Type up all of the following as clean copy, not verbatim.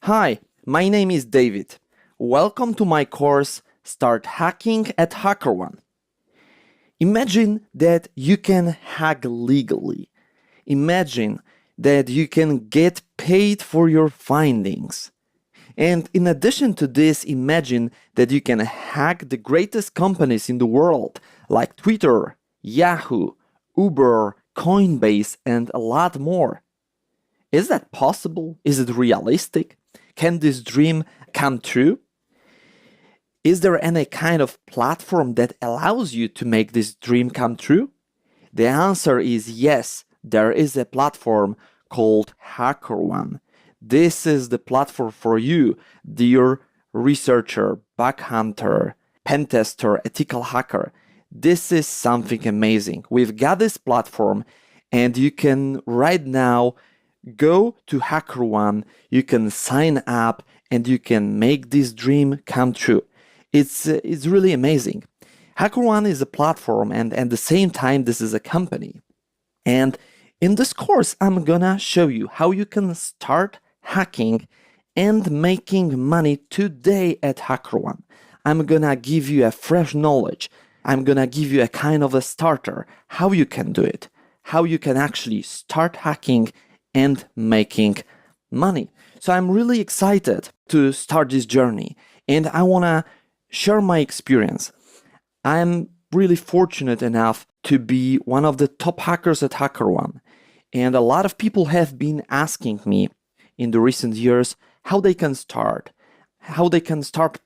Hi, my name is David. Welcome to my course Start Hacking at HackerOne. Imagine that you can hack legally. Imagine that you can get paid for your findings. And in addition to this, imagine that you can hack the greatest companies in the world like Twitter, Yahoo, Uber, Coinbase, and a lot more. Is that possible? Is it realistic? Can this dream come true? Is there any kind of platform that allows you to make this dream come true? The answer is yes, there is a platform called HackerOne. This is the platform for you, dear researcher, bug hunter, pen tester, ethical hacker. This is something amazing. We've got this platform, and you can right now go to HackerOne, you can sign up, and you can make this dream come true. It's really amazing. HackerOne is a platform, and at the same time, this is a company. And in this course, I'm gonna show you how you can start hacking and making money today at HackerOne. I'm gonna give you a fresh knowledge. I'm gonna give you a kind of a starter, how you can do it, how you can actually start hacking and making money. So I'm really excited to start this journey, and I wanna share my experience. I'm really fortunate enough to be one of the top hackers at HackerOne. And a lot of people have been asking me in the recent years how they can start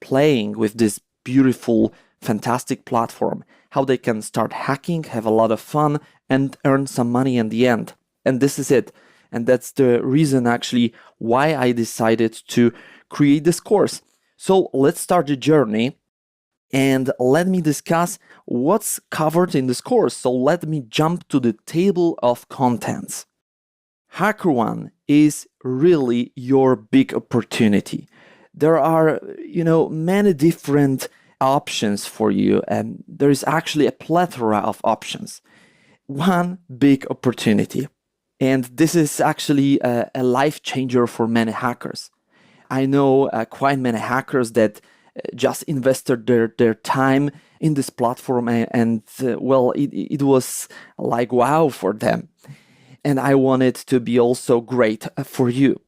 playing with this beautiful, fantastic platform, how they can start hacking, have a lot of fun, and earn some money in the end. And this is it. And that's the reason actually why I decided to create this course. So let's start the journey. And let me discuss what's covered in this course. So let me jump to the table of contents. HackerOne is really your big opportunity. There are, many different options for you, and there is actually a plethora of options. One big opportunity. And this is actually a life changer for many hackers. I know quite many hackers that just invested their time in this platform, and it was like wow for them. And I want it to be also great for you.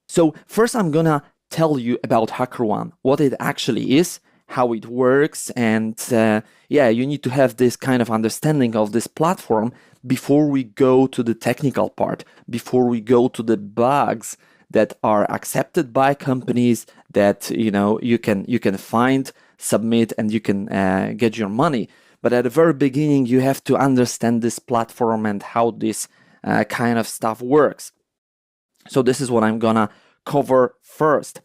So first I'm gonna tell you about HackerOne, what it actually is, how it works, and you need to have this kind of understanding of this platform before we go to the technical part, before we go to the bugs that are accepted by companies that you can find, submit, and you can get your money. But at the very beginning, you have to understand this platform and how this kind of stuff works. So this is what I'm gonna cover first.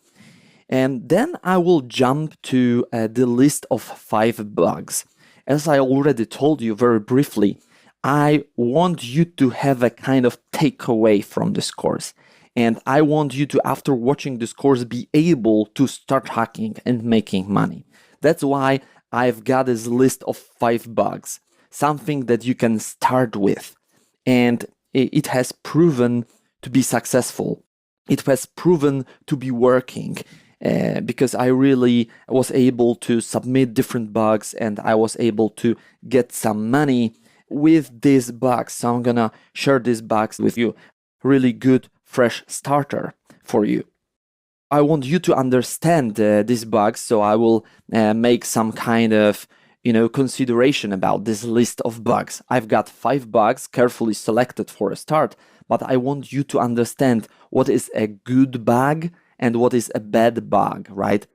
And then I will jump to the list of 5 bugs. As I already told you very briefly, I want you to have a kind of takeaway from this course. And I want you to, after watching this course, be able to start hacking and making money. That's why I've got this list of 5 bugs, something that you can start with. And it has proven to be successful. It has proven to be working because I really was able to submit different bugs and I was able to get some money with these bugs. So I'm gonna share these bugs with you. Really good, fresh starter for you. I want you to understand these bugs, so I will make some kind of consideration about this list of bugs. I've got 5 bugs carefully selected for a start, but I want you to understand what is a good bug and what is a bad bug, right?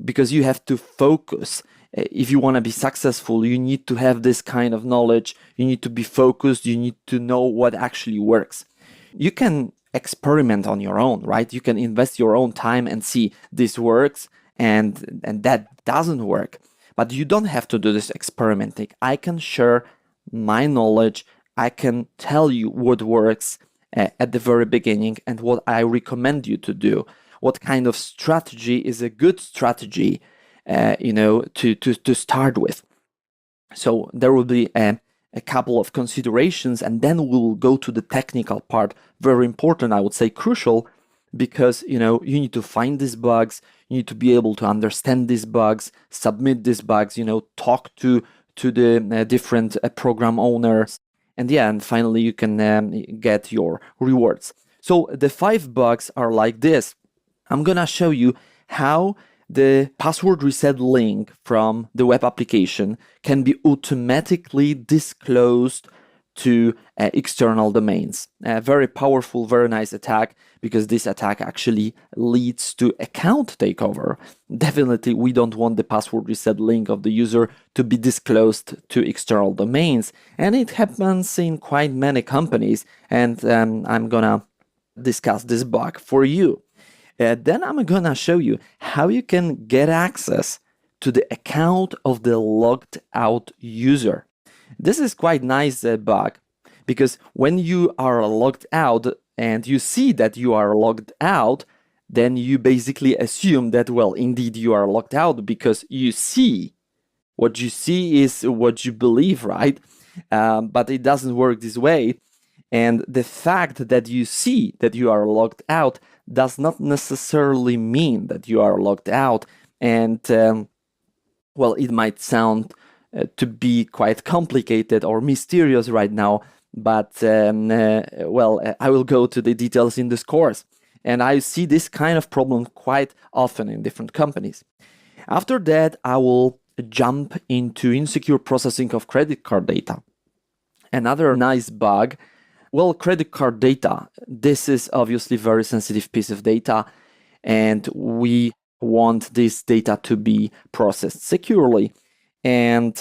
Because you have to focus. If you want to be successful, you need to have this kind of knowledge. You need to be focused. You need to know what actually works. You can experiment on your own, right? You can invest your own time and see this works and that doesn't work. But you don't have to do this experimenting. I can share my knowledge. I can tell you what works at the very beginning and what I recommend you to do. What kind of strategy is a good strategy, to start with. So there will be a couple of considerations, and then we'll go to the technical part. Very important, I would say crucial, because you need to find these bugs, you need to be able to understand these bugs, submit these bugs, talk to the different program owners, and finally you can get your rewards. So the 5 bugs are like this. I'm gonna show you how the password reset link from the web application can be automatically disclosed to external domains. A very powerful, very nice attack, because this attack actually leads to account takeover. Definitely, we don't want the password reset link of the user to be disclosed to external domains, and it happens in quite many companies, and I'm gonna discuss this bug for you. Then I'm gonna show you how you can get access to the account of the logged out user. This is quite nice bug, because when you are logged out and you see that you are logged out, then you basically assume that, well, indeed you are logged out, because you see. What you see is what you believe, right? But it doesn't work this way. And the fact that you see that you are logged out does not necessarily mean that you are logged out. And well, it might sound to be quite complicated or mysterious right now, but I will go to the details in this course. And I see this kind of problem quite often in different companies. After that, I will jump into insecure processing of credit card data. Another nice bug. Well, credit card data, this is obviously a very sensitive piece of data, and we want this data to be processed securely. And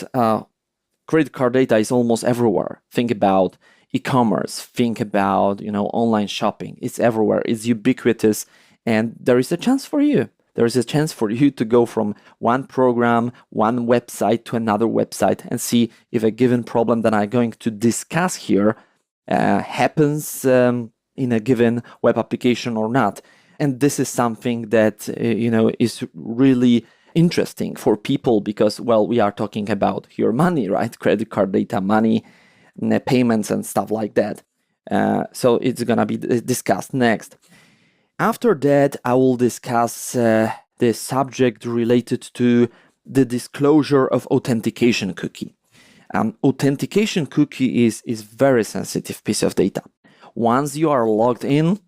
credit card data is almost everywhere. Think about e-commerce, think about online shopping. It's everywhere, it's ubiquitous, and there is a chance for you. There is a chance for you to go from one program, one website to another website and see if a given problem that I'm going to discuss here happens in a given web application or not. And this is something that is really interesting for people, because, well, we are talking about your money, right? Credit card data, money, payments, and stuff like that. So it's gonna be discussed next. After that, I will discuss the subject related to the disclosure of authentication cookie. Authentication cookie is very sensitive piece of data. Once you are logged in,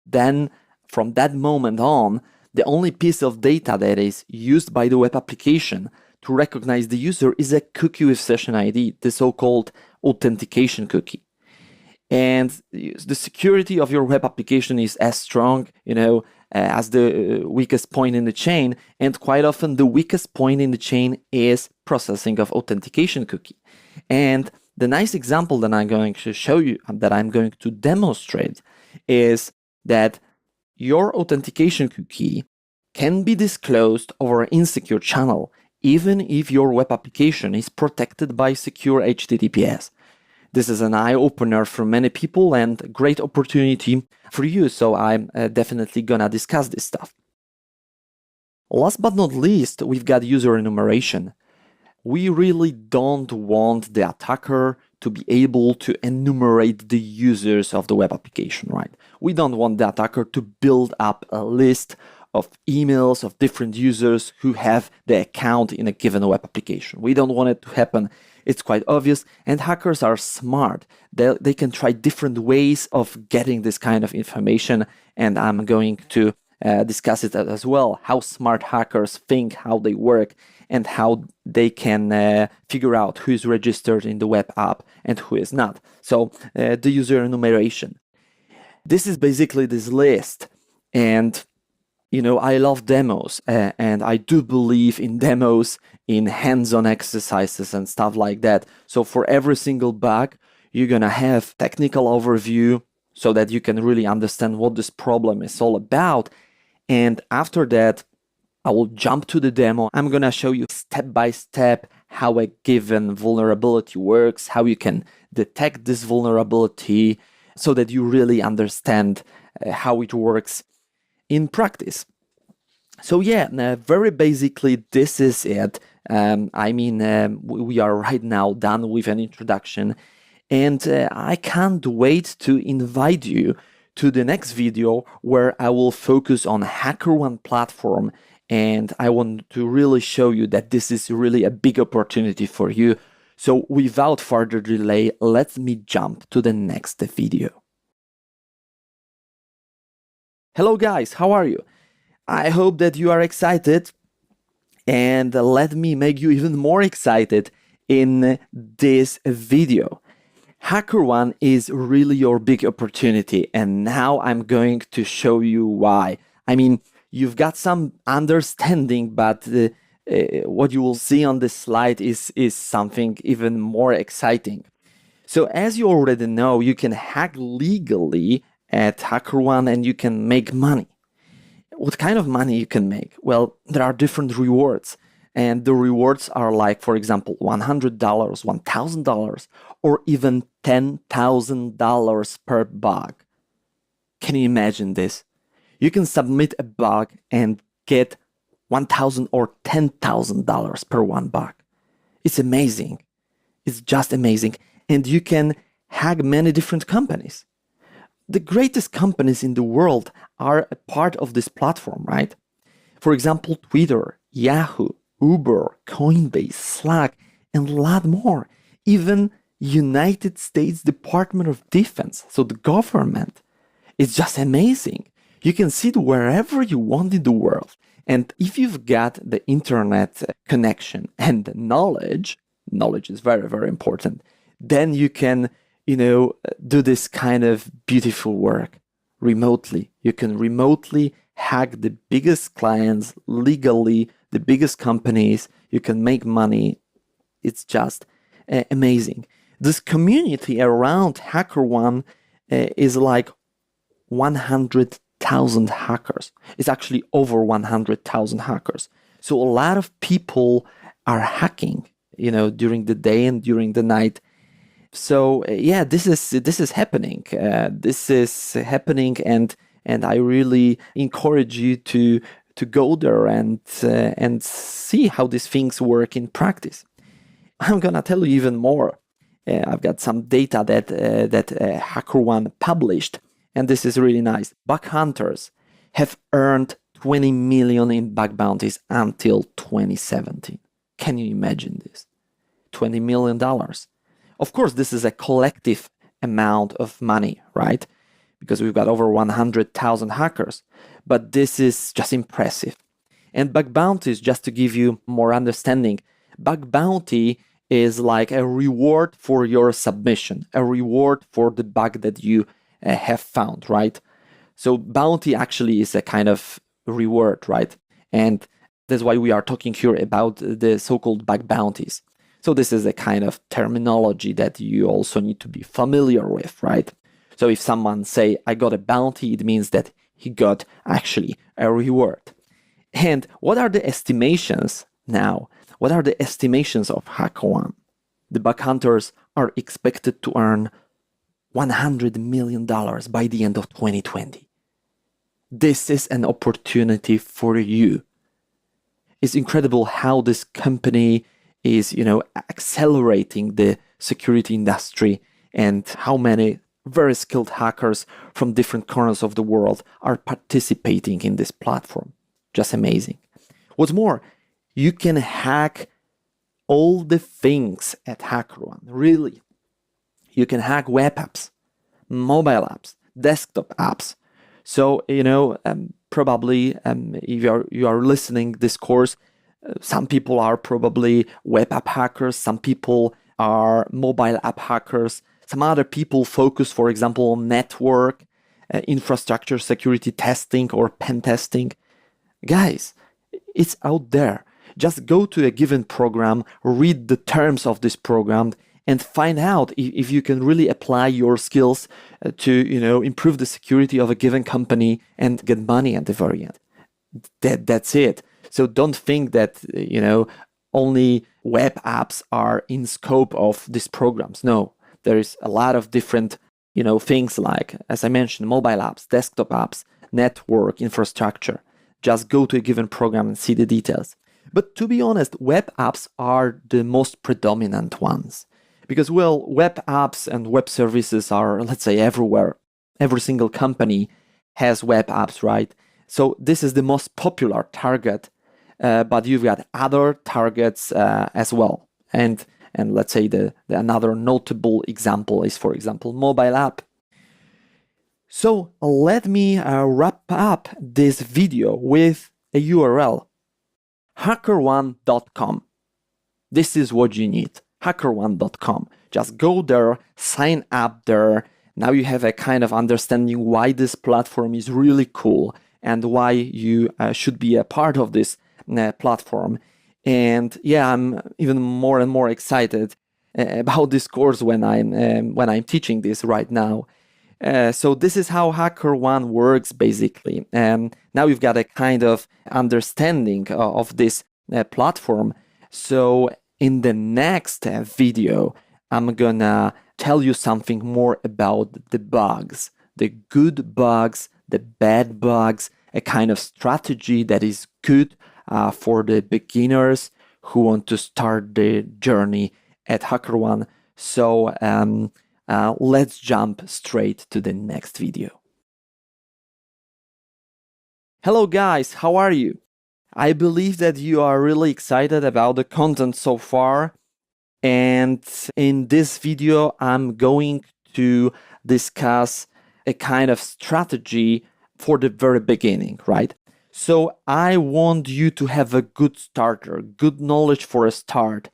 then from that moment on, the only piece of data that is used by the web application to recognize the user is a cookie with session ID, the so-called authentication cookie. And the security of your web application is as strong, as the weakest point in the chain. And quite often the weakest point in the chain is processing of authentication cookie. And the nice example that I'm going to show you, that I'm going to demonstrate, is that your authentication cookie can be disclosed over an insecure channel, even if your web application is protected by secure HTTPS. This is an eye-opener for many people and a great opportunity for you, so I'm definitely gonna discuss this stuff. Last but not least, we've got user enumeration. We really don't want the attacker to be able to enumerate the users of the web application, right? We don't want the attacker to build up a list of emails of different users who have the account in a given web application. We don't want it to happen. It's quite obvious, and hackers are smart. They can try different ways of getting this kind of information, and I'm going to discuss it as well, how smart hackers think, how they work, and how they can figure out who is registered in the web app and who is not. So the user enumeration. This is basically this list, and I love demos, and I do believe in demos, in hands-on exercises and stuff like that. So for every single bug, you're gonna have technical overview so that you can really understand what this problem is all about. And after that, I will jump to the demo. I'm gonna show you step by step how a given vulnerability works, how you can detect this vulnerability, so that you really understand how it works in practice. So very basically, this is it. We are right now done with an introduction, and I can't wait to invite you to the next video where I will focus on HackerOne platform, and I want to really show you that this is really a big opportunity for you. So without further delay, let me jump to the next video. Hello guys, how are you? I hope that you are excited, and let me make you even more excited in this video. HackerOne is really your big opportunity, and now I'm going to show you why. I mean, you've got some understanding, but what you will see on this slide is something even more exciting. So as you already know, you can hack legally at HackerOne and you can make money. What kind of money you can make? Well, there are different rewards. And the rewards are like, for example, $100, $1,000, or even $10,000 per bug. Can you imagine this? You can submit a bug and get $1,000 or $10,000 per one bug. It's amazing. It's just amazing. And you can hack many different companies. The greatest companies in the world are a part of this platform, right? For example, Twitter, Yahoo, Uber, Coinbase, Slack, and a lot more. Even United States Department of Defense, so the government. It's just amazing. You can see it wherever you want in the world. And if you've got the internet connection and knowledge is very, very important, then you can, do this kind of beautiful work remotely. You can remotely hack the biggest clients legally, the biggest companies. You can make money. It's just amazing. This community around HackerOne is like 100,000 hackers. It's actually over 100,000 hackers. So a lot of people are hacking, during the day and during the night. So yeah, this is happening. This is happening, and I really encourage you to go there and see how these things work in practice. I'm gonna tell you even more. I've got some data that HackerOne published, and this is really nice. Bug hunters have earned 20 million in bug bounties until 2017. Can you imagine this? $20 million. Of course, this is a collective amount of money, right? Because we've got over 100,000 hackers. But this is just impressive. And bug bounties, just to give you more understanding, bug bounty is like a reward for your submission, a reward for the bug that you have found, right? So bounty actually is a kind of reward, right? And that's why we are talking here about the so-called bug bounties. So this is a kind of terminology that you also need to be familiar with, right? So if someone say, I got a bounty, it means that he got actually a reward. And what are the estimations now? What are the estimations of HackerOne? The bug hunters are expected to earn $100 million by the end of 2020. This is an opportunity for you. It's incredible how this company is, accelerating the security industry, and how many very skilled hackers from different corners of the world are participating in this platform. Just amazing. What's more, you can hack all the things at HackerOne, really. You can hack web apps, mobile apps, desktop apps. So, probably if you are listening this course, some people are probably web app hackers, some people are mobile app hackers, some other people focus, for example, on network, infrastructure security testing or pen testing. Guys, it's out there. Just go to a given program, read the terms of this program, and find out if you can really apply your skills to, improve the security of a given company and get money at the very end. That's it. So don't think that, only web apps are in scope of these programs. No, there is a lot of different, things like, as I mentioned, mobile apps, desktop apps, network, infrastructure. Just go to a given program and see the details. But to be honest, web apps are the most predominant ones. Because, web apps and web services are, let's say, everywhere. every single company has web apps, right? So this is the most popular target, but you've got other targets as well. And let's say the another notable example is, for example, mobile app. So let me wrap up this video with a URL, HackerOne.com. This is what you need, HackerOne.com. Just go there, sign up there. Now you have a kind of understanding why this platform is really cool and why you should be a part of this platform. And yeah, I'm even more and more excited about this course when I'm teaching this right now. So this is how HackerOne works, basically. Now you've got a kind of understanding of this platform. So in the next video, I'm gonna tell you something more about the bugs, the good bugs, the bad bugs, a kind of strategy that is good for the beginners who want to start the journey at HackerOne. So let's jump straight to the next video. Hello guys, how are you? I believe that you are really excited about the content so far. And in this video, I'm going to discuss a kind of strategy for the very beginning, right? So I want you to have a good starter, good knowledge for a start.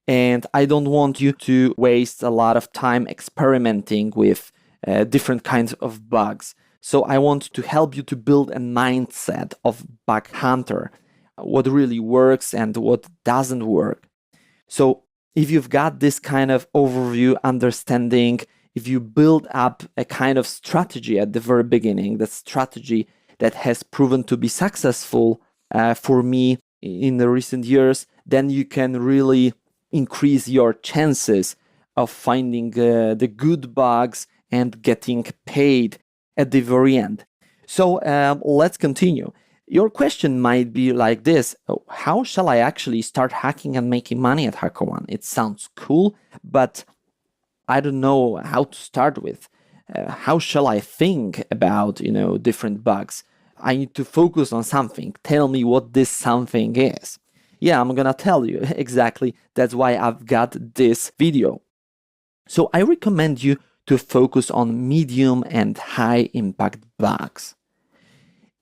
And I don't want you to waste a lot of time experimenting with different kinds of bugs. So I want to help you to build a mindset of bug hunter, what really works and what doesn't work. So if you've got this kind of overview, understanding, if you build up a kind of strategy at the very beginning, that strategy that has proven to be successful for me in the recent years, then you can really increase your chances of finding the good bugs and getting paid at the very end. So let's continue. Your question might be like this: how shall I actually start hacking and making money at HackerOne? It sounds cool, but I don't know how to start with. How shall I think about, different bugs? I need to focus on something. Tell me what this something is. Yeah, I'm gonna tell you exactly. That's why I've got this video. So I recommend you to focus on medium and high impact bugs.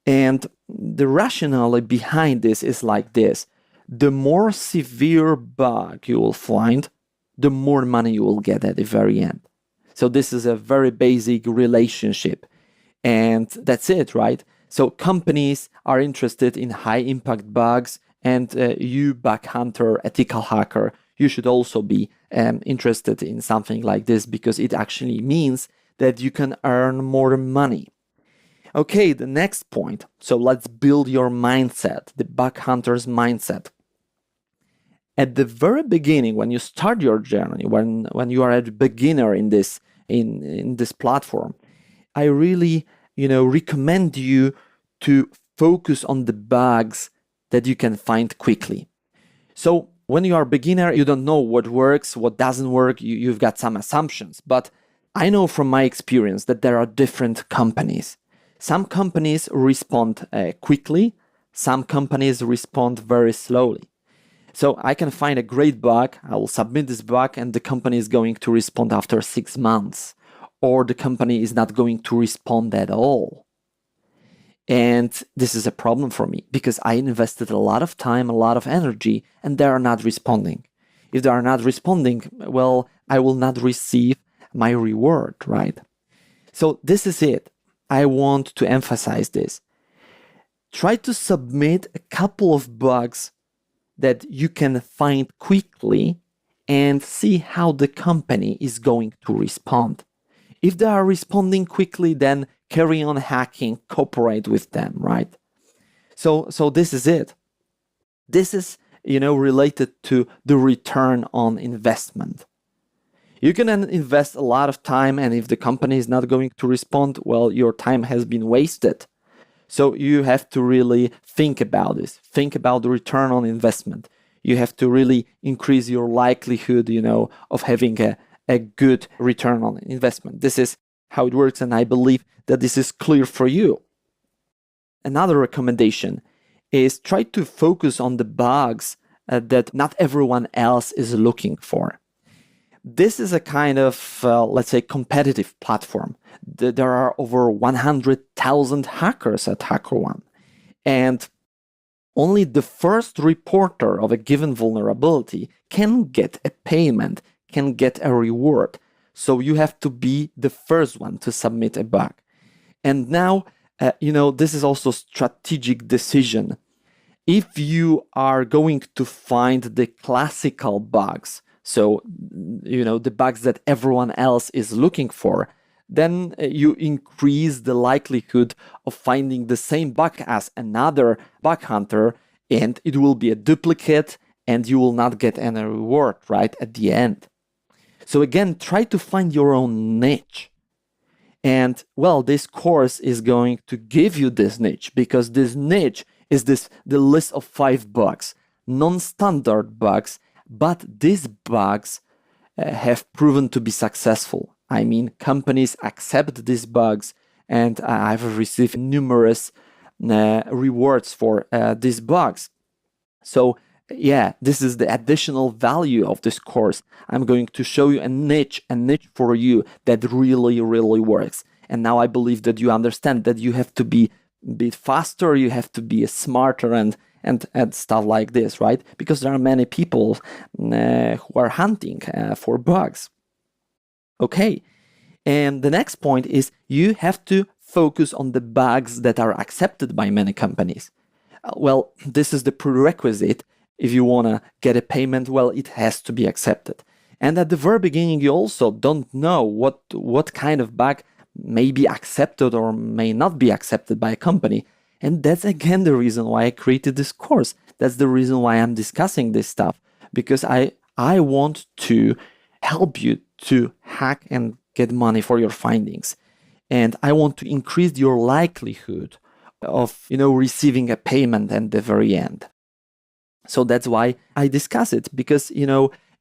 And the rationale behind this is like this: the more severe bug you will find, the more money you will get at the very end. So this is a very basic relationship. And that's it, right? So companies are interested in high impact bugs, and you, bug hunter, ethical hacker, you should also be interested in something like this, because it actually means that you can earn more money. Okay, the next point. So let's build your mindset, the bug hunter's mindset. At the very beginning, when you start your journey, when you are a beginner in this platform, I really recommend you to focus on the bugs that you can find quickly. So when you are a beginner, you don't know what works, what doesn't work. You've got some assumptions, but I know from my experience that there are different companies. Some companies respond quickly, some companies respond very slowly. So I can find a great bug, I will submit this bug, and the company is going to respond after 6 months, or the company is not going to respond at all. And this is a problem for me, because I invested a lot of time, a lot of energy, and they are not responding. If they are not responding, well, I will not receive my reward, right? So this is it. I want to emphasize this. Try to submit a couple of bugs that you can find quickly and see how the company is going to respond. If they are responding quickly, then carry on hacking, cooperate with them, right? So this is it. This is, related to the return on investment. You can invest a lot of time, and if the company is not going to respond, well, your time has been wasted. So you have to really think about this. Think about the return on investment. You have to really increase your likelihood, of having a good return on investment. This is how it works, and I believe that this is clear for you. Another recommendation is try to focus on the bugs that not everyone else is looking for. This is a kind of, let's say, competitive platform. There are over 100,000 hackers at HackerOne, and only the first reporter of a given vulnerability can get a payment, can get a reward. So you have to be the first one to submit a bug. And now, this is also a strategic decision. If you are going to find the classical bugs, so, the bugs that everyone else is looking for, then you increase the likelihood of finding the same bug as another bug hunter, and it will be a duplicate, and you will not get any reward, right, at the end. So again, try to find your own niche. And, well, this course is going to give you this niche, because this niche is the list of 5 bugs, non-standard bugs, but these bugs have proven to be successful. I mean, companies accept these bugs, and I've received numerous rewards for these bugs. So, yeah, this is the additional value of this course. I'm going to show you a niche for you that really, really works. And now I believe that you understand that you have to be a bit faster, you have to be smarter and stuff like this, right? Because there are many people who are hunting for bugs. Okay, and the next point is you have to focus on the bugs that are accepted by many companies. Well, this is the prerequisite. If you want to get a payment, well, it has to be accepted. And at the very beginning, you also don't know what kind of bug may be accepted or may not be accepted by a company. And that's again the reason why I created this course. That's the reason why I'm discussing this stuff, because I want to help you to hack and get money for your findings. And I want to increase your likelihood of, receiving a payment at the very end. So that's why I discuss it, because,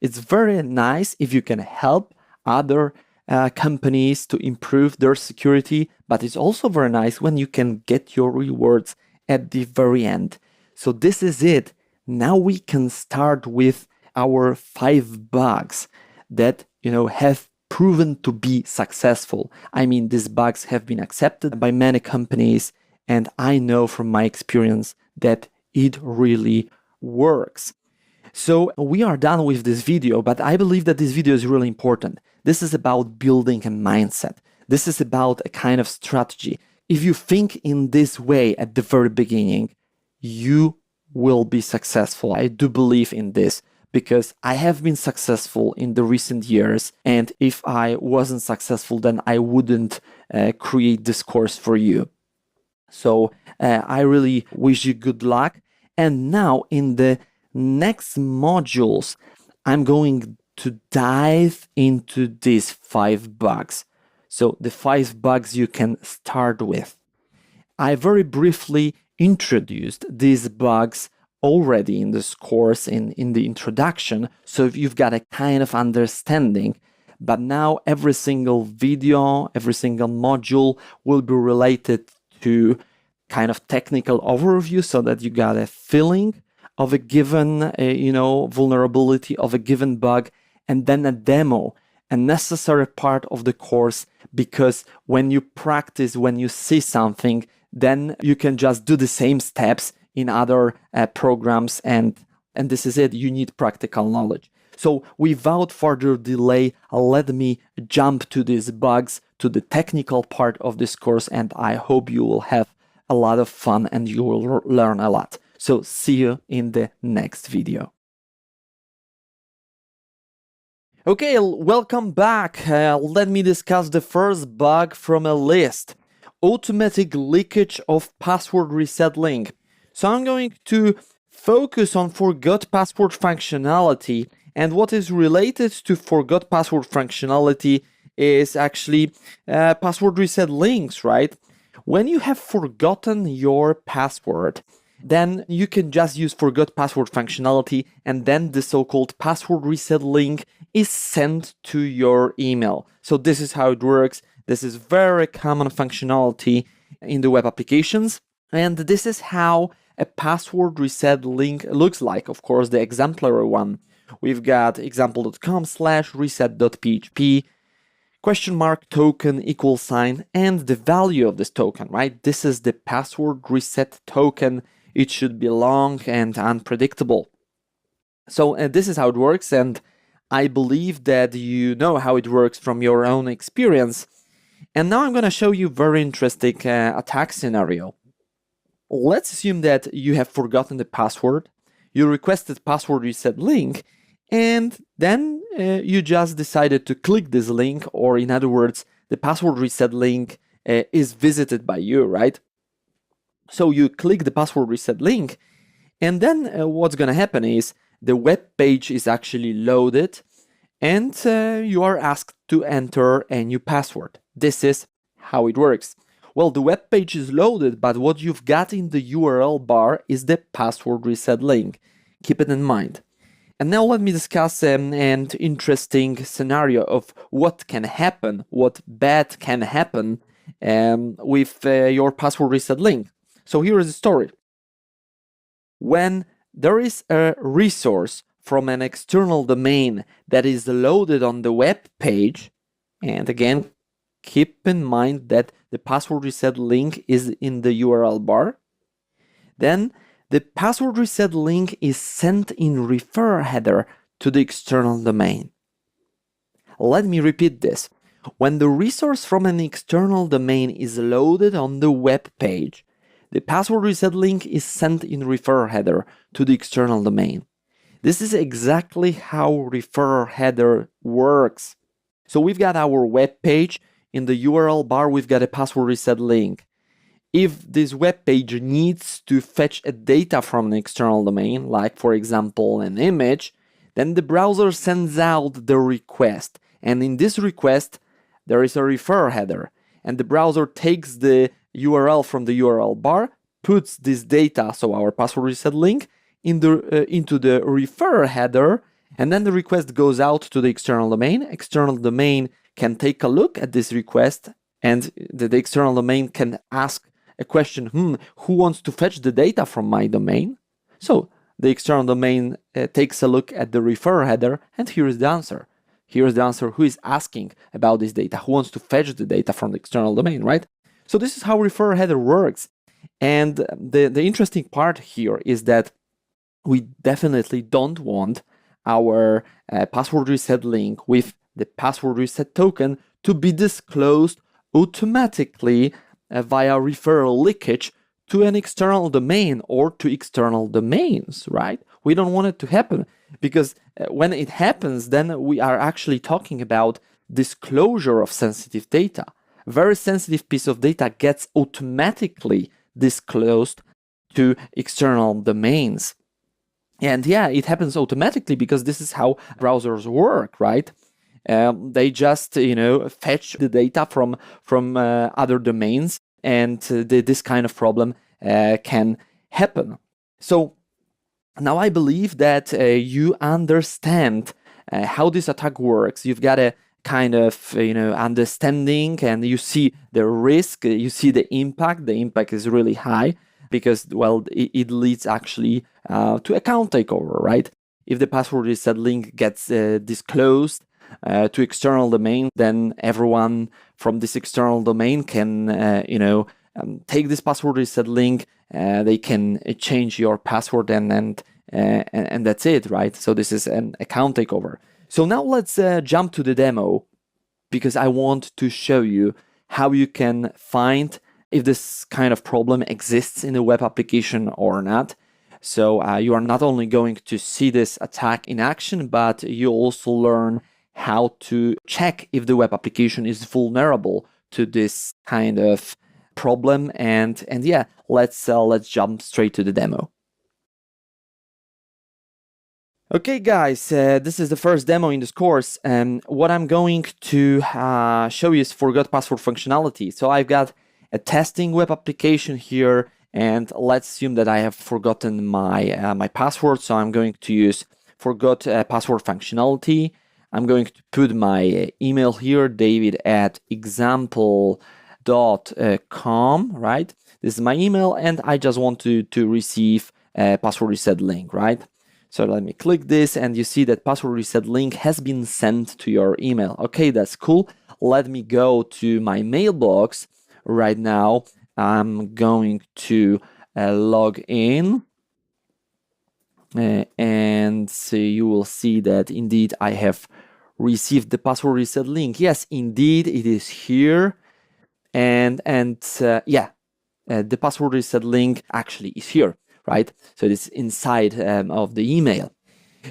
it's very nice if you can help other companies to improve their security, but it's also very nice when you can get your rewards at the very end. So this is it. Now we can start with our 5 bugs that, have proven to be successful. I mean, these bugs have been accepted by many companies, and I know from my experience that it really works. So we are done with this video, but I believe that this video is really important. This is about building a mindset. This is about a kind of strategy. If you think in this way at the very beginning, you will be successful. I do believe in this because I have been successful in the recent years. And if I wasn't successful, then I wouldn't create this course for you. So I really wish you good luck. And now in the next modules, I'm going to dive into these 5 bugs. So the 5 bugs you can start with. I very briefly introduced these bugs already in this course in the introduction. So you've got a kind of understanding. But now every single video, every single module will be related to kind of technical overview so that you got a feeling of a given, vulnerability of a given bug, and then a demo, a necessary part of the course, because when you practice, when you see something, then you can just do the same steps in other programs, and this is it. You need practical knowledge. So without further delay, let me jump to these bugs, to the technical part of this course, and I hope you will have a lot of fun and you will learn a lot. So see you in the next video. Okay, welcome back. Let me discuss the first bug from a list. Automatic leakage of password reset link. So I'm going to focus on forgot password functionality, and what is related to forgot password functionality is actually password reset links, right? When you have forgotten your password, then you can just use forgot password functionality, and then the so-called password reset link is sent to your email. So this is how it works. This is very common functionality in the web applications. And this is how a password reset link looks like. Of course, the exemplary one. We've got example.com/reset.php, question mark token equal sign, and the value of this token, right? This is the password reset token. It should be long and unpredictable. So this is how it works, and I believe that you know how it works from your own experience. And now I'm going to show you a very interesting attack scenario. Let's assume that you have forgotten the password, you requested password reset link, and then you just decided to click this link, or in other words, the password reset link is visited by you, right? So you click the password reset link, and then what's going to happen is the web page is actually loaded, and you are asked to enter a new password. This is how it works. Well, the web page is loaded, but what you've got in the URL bar is the password reset link. Keep it in mind. And now let me discuss an interesting scenario of what can happen, what bad can happen with your password reset link. So here is the story. When there is a resource from an external domain that is loaded on the web page, and again, keep in mind that the password reset link is in the URL bar, then the password reset link is sent in refer header to the external domain. Let me repeat this. When the resource from an external domain is loaded on the web page, the password reset link is sent in refer header to the external domain. This is exactly how refer header works. So we've got our web page. In the URL bar, we've got a password reset link. If this web page needs to fetch a data from an external domain, like for example an image, then the browser sends out the request. And in this request, there is a refer header. And the browser takes the URL from the URL bar, puts this data, so our password reset link, into the refer header, and then the request goes out to the external domain. External domain can take a look at this request, and the external domain can ask a question, who wants to fetch the data from my domain? So the external domain takes a look at the refer header, and here is the answer. Here's the answer, who is asking about this data, who wants to fetch the data from the external domain, right? So this is how refer header works. And the interesting part here is that we definitely don't want our password reset link with the password reset token to be disclosed automatically via referral leakage to an external domain or to external domains, right? We don't want it to happen, because when it happens, then we are actually talking about disclosure of sensitive data. Very sensitive piece of data gets automatically disclosed to external domains. And yeah, it happens automatically because this is how browsers work, right? They just, fetch the data from other domains, and this kind of problem can happen. So now I believe that you understand how this attack works. You've got a kind of understanding, and you see the risk, you see the impact. The impact is really high because, well, it leads actually to account takeover, right? If the password reset link gets disclosed to external domain, then everyone from this external domain can take this password reset link. They can change your password, and that's it, right? So this is an account takeover. So now let's jump to the demo, because I want to show you how you can find if this kind of problem exists in a web application or not. So you are not only going to see this attack in action, but you also learn how to check if the web application is vulnerable to this kind of problem. And yeah, let's jump straight to the demo. Okay, guys, this is the first demo in this course, and what I'm going to show you is forgot password functionality. So I've got a testing web application here, and let's assume that I have forgotten my my password. So I'm going to use forgot password functionality. I'm going to put my email here, david@example.com, right? This is my email, and I just want to receive a password reset link, right? So let me click this, and you see that password reset link has been sent to your email. Okay, that's cool. Let me go to my mailbox right now. I'm going to log in. And so you will see that indeed I have received the password reset link. Yes, indeed it is here, and yeah, the password reset link actually is here, right? So it's inside of the email.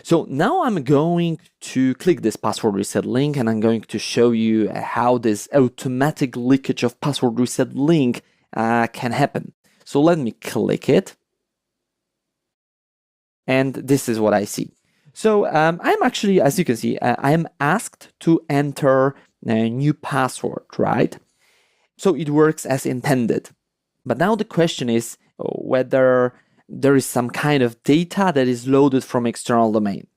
So now I'm going to click this password reset link, and I'm going to show you how this automatic leakage of password reset link can happen. So let me click it. And this is what I see. So I'm actually, as you can see, I'm asked to enter a new password, right? So it works as intended. But now the question is whether there is some kind of data that is loaded from external domain.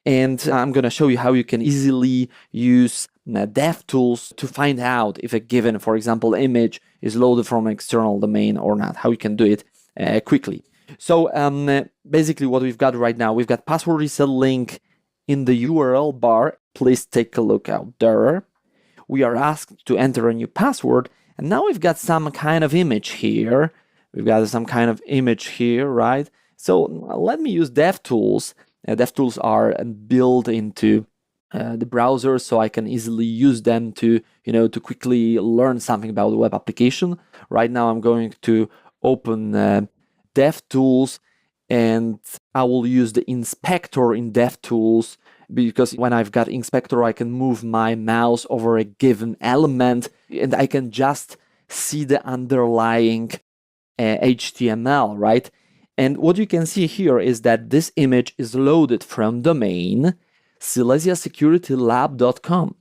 And I'm going to show you how you can easily use dev tools to find out if a given, for example, image is loaded from external domain or not, how you can do it quickly. So basically what we've got right now, we've got password reset link in the URL bar. Please take a look out there. We are asked to enter a new password, and now we've got some kind of image here. We've got some kind of image here, right? So let me use DevTools. DevTools are built into the browser, so I can easily use them to, to quickly learn something about the web application. Right now I'm going to open DevTools, and I will use the inspector in DevTools, because when I've got inspector, I can move my mouse over a given element, and I can just see the underlying HTML, right? And what you can see here is that this image is loaded from domain silesiasecurity.lab.com.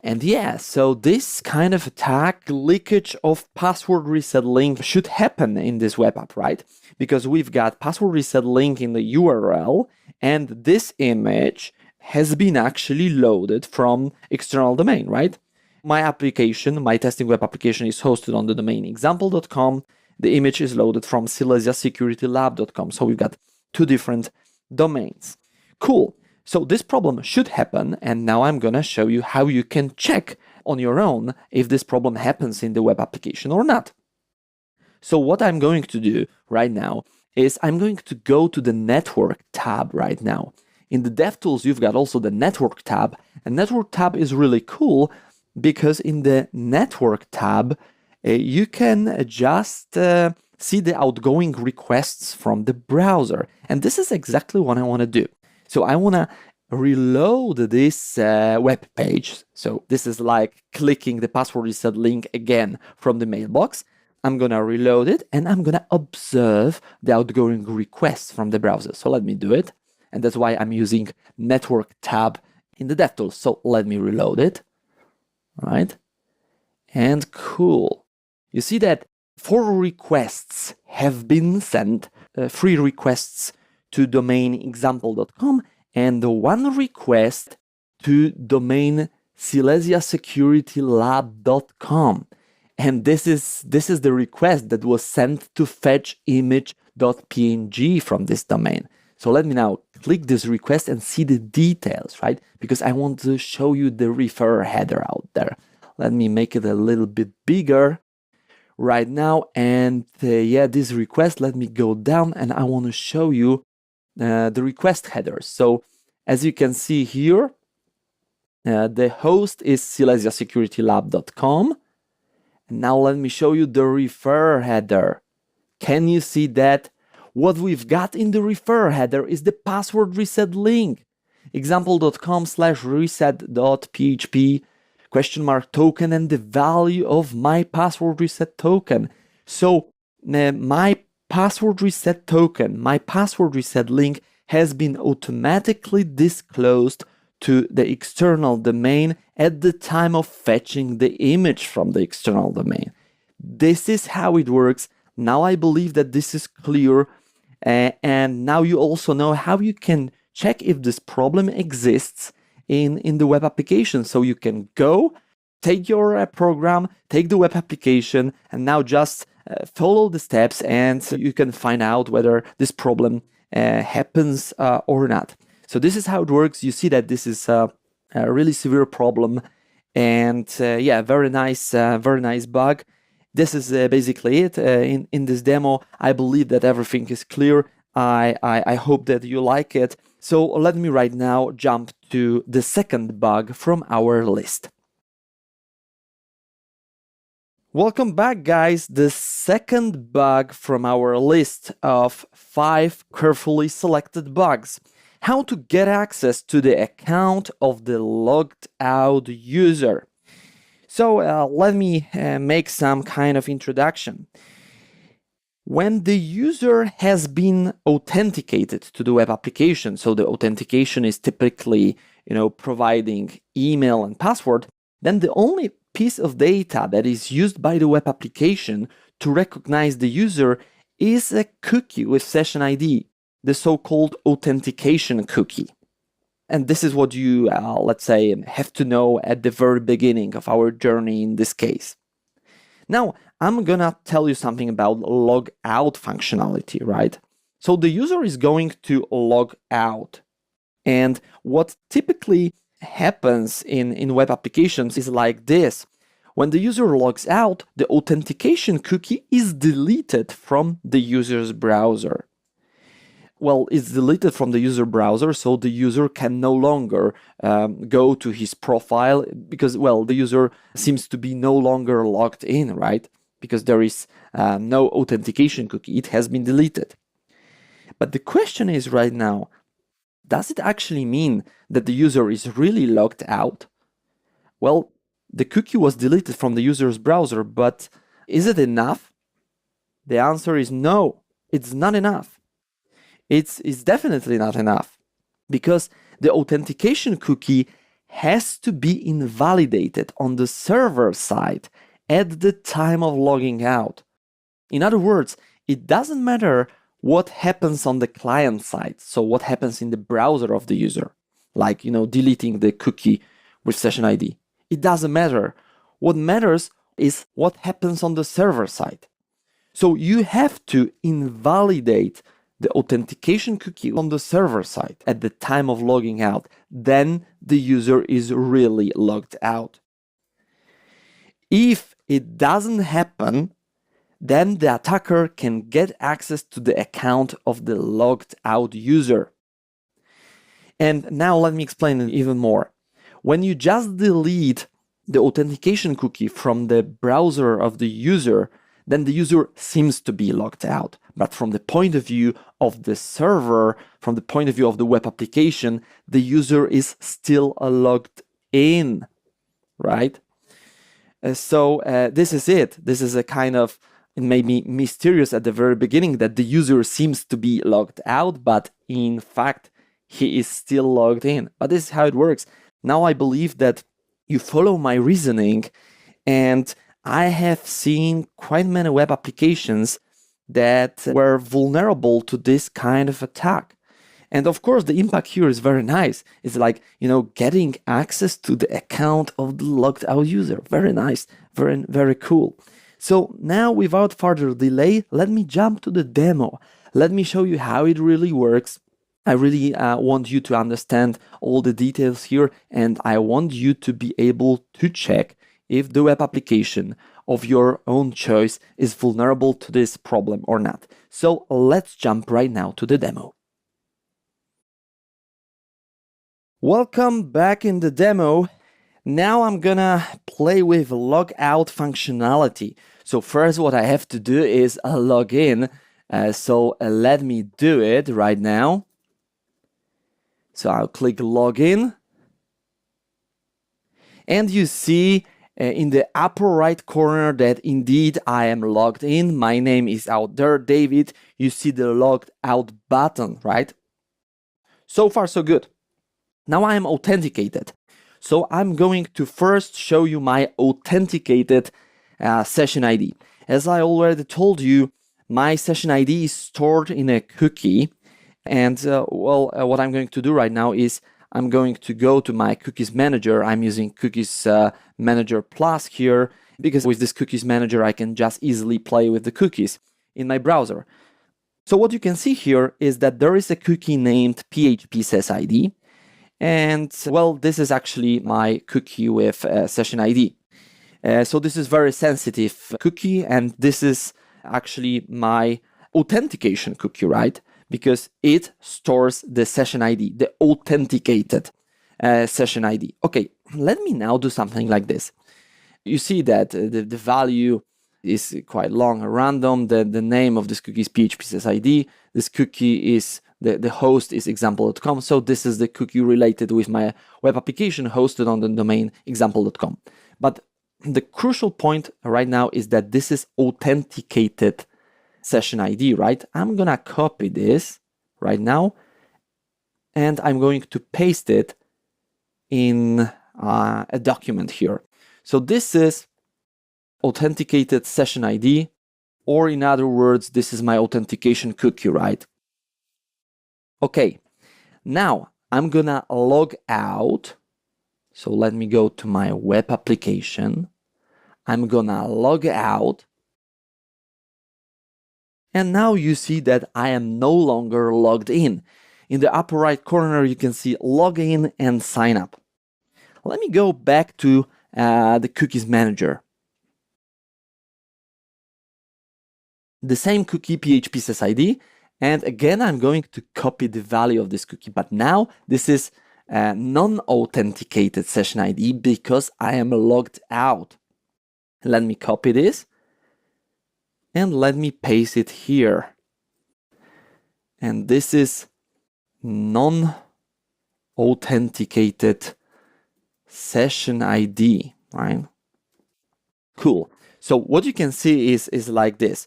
And yeah, so this kind of attack, leakage of password reset link, should happen in this web app, right? Because we've got password reset link in the URL, and this image has been actually loaded from external domain, right? My application, my testing web application, is hosted on the domain example.com. The image is loaded from silesiasecurity.lab.com. So we've got two different domains. Cool. So this problem should happen, and now I'm going to show you how you can check on your own if this problem happens in the web application or not. So what I'm going to do right now is I'm going to go to the network tab right now. In the DevTools, you've got also the network tab, and network tab is really cool because in the network tab, you can just see the outgoing requests from the browser. And this is exactly what I want to do. So I want to reload this web page. So this is like clicking the password reset link again from the mailbox. I'm going to reload it, and I'm going to observe the outgoing requests from the browser. So let me do it. And that's why I'm using network tab in the DevTools. So let me reload it. All right. And cool. You see that 4 requests have been sent, 3 requests to domain example.com, and 1 request to domain silesiasecurity.lab.com. And this is the request that was sent to fetch image.png from this domain. So let me now click this request and see the details, right? Because I want to show you the refer header out there. Let me make it a little bit bigger right now. And yeah, this request, let me go down, and I want to show you the request headers. So as you can see here, the host is silesiasecurity.lab.com. And now let me show you the refer header. Can you see that? What we've got in the refer header is the password reset link. example.com/reset.php !token and the value of my password reset token. So my password reset token, my password reset link has been automatically disclosed to the external domain at the time of fetching the image from the external domain. This is how it works. Now I believe that this is clear, and now you also know how you can check if this problem exists in the web application. So you can go, take your program, take the web application, and now just follow the steps, and you can find out whether this problem happens or not. So this is how it works. You see that this is a really severe problem, and yeah, very nice bug. This is basically it. In this demo, I believe that everything is clear. I hope that you like it. So let me right now jump to the second bug from our list. Welcome back, guys. The second bug from our list of 5 carefully selected bugs. How to get access to the account of the logged out user. So let me make some kind of introduction. When the user has been authenticated to the web application, so the authentication is typically, providing email and password, then the only piece of data that is used by the web application to recognize the user is a cookie with session ID, the so-called authentication cookie. And this is what you, let's say, have to know at the very beginning of our journey in this case. Now, I'm gonna tell you something about log out functionality, right? So the user is going to log out. And what typically happens in web applications is like this. When the user logs out, the authentication cookie is deleted from the user's browser. Well, it's deleted from the user browser, so the user can no longer go to his profile because, well, the user seems to be no longer logged in, right? Because there is no authentication cookie. It has been deleted. But the question is right now, does it actually mean that the user is really logged out? Well, the cookie was deleted from the user's browser, but is it enough? The answer is no, it's not enough. It's definitely not enough, because the authentication cookie has to be invalidated on the server side at the time of logging out. In other words, it doesn't matter what happens on the client side, so what happens in the browser of the user, like deleting the cookie with session ID. It doesn't matter. What matters is what happens on the server side. So you have to invalidate the authentication cookie on the server side at the time of logging out. Then the user is really logged out. If it doesn't happen, then the attacker can get access to the account of the logged out user. And now let me explain it even more. When you just delete the authentication cookie from the browser of the user, then the user seems to be logged out. But from the point of view of the server, from the point of view of the web application, the user is still logged in, right? So this is it. This is a kind of, it made me mysterious at the very beginning that the user seems to be logged out, but in fact, he is still logged in. But this is how it works. Now I believe that you follow my reasoning, and I have seen quite many web applications that were vulnerable to this kind of attack. And of course, the impact here is very nice. It's like, getting access to the account of the logged out user. Very nice, very, very cool. So now, without further delay, let me jump to the demo. Let me show you how it really works. I really want you to understand all the details here, and I want you to be able to check if the web application of your own choice is vulnerable to this problem or not. So let's jump right now to the demo. Welcome back in the demo. Now I'm gonna play with logout functionality. So first what I have to do is log in. So let me do it right now. So I'll click login. And you see in the upper right corner that indeed I am logged in. My name is out there, David. You see the logged out button, right? So far, so good. Now I am authenticated. So I'm going to first show you my authenticated session ID. As I already told you, my session ID is stored in a cookie. And what I'm going to do right now is I'm going to go to my cookies manager. I'm using cookies manager plus here because with this cookies manager, I can just easily play with the cookies in my browser. So what you can see here is that there is a cookie named PHP says ID. And well, this is actually my cookie with session ID. So this is very sensitive cookie, and this is actually my authentication cookie, right? Because it stores the session ID, the authenticated session ID. Okay, let me now do something like this. You see that the value is quite long and random. The name of this cookie is PHP says ID. This cookie is, the host is example.com. So this is the cookie related with my web application hosted on the domain example.com. But the crucial point right now is that this is authenticated session ID, right? I'm gonna copy this right now and I'm going to paste it in a document here. So this is authenticated session ID, or in other words, this is my authentication cookie, right? Okay, now I'm gonna log out. So let me go to my web application. I'm gonna log out. And now you see that I am no longer logged in. In the upper right corner, you can see login and sign up. Let me go back to the cookies manager. The same cookie PHP says ID. And again, I'm going to copy the value of this cookie. But now this is non-authenticated session ID because I am logged out. Let me copy this and let me paste it here. And this is non-authenticated session ID, right? Cool. So what you can see is like this.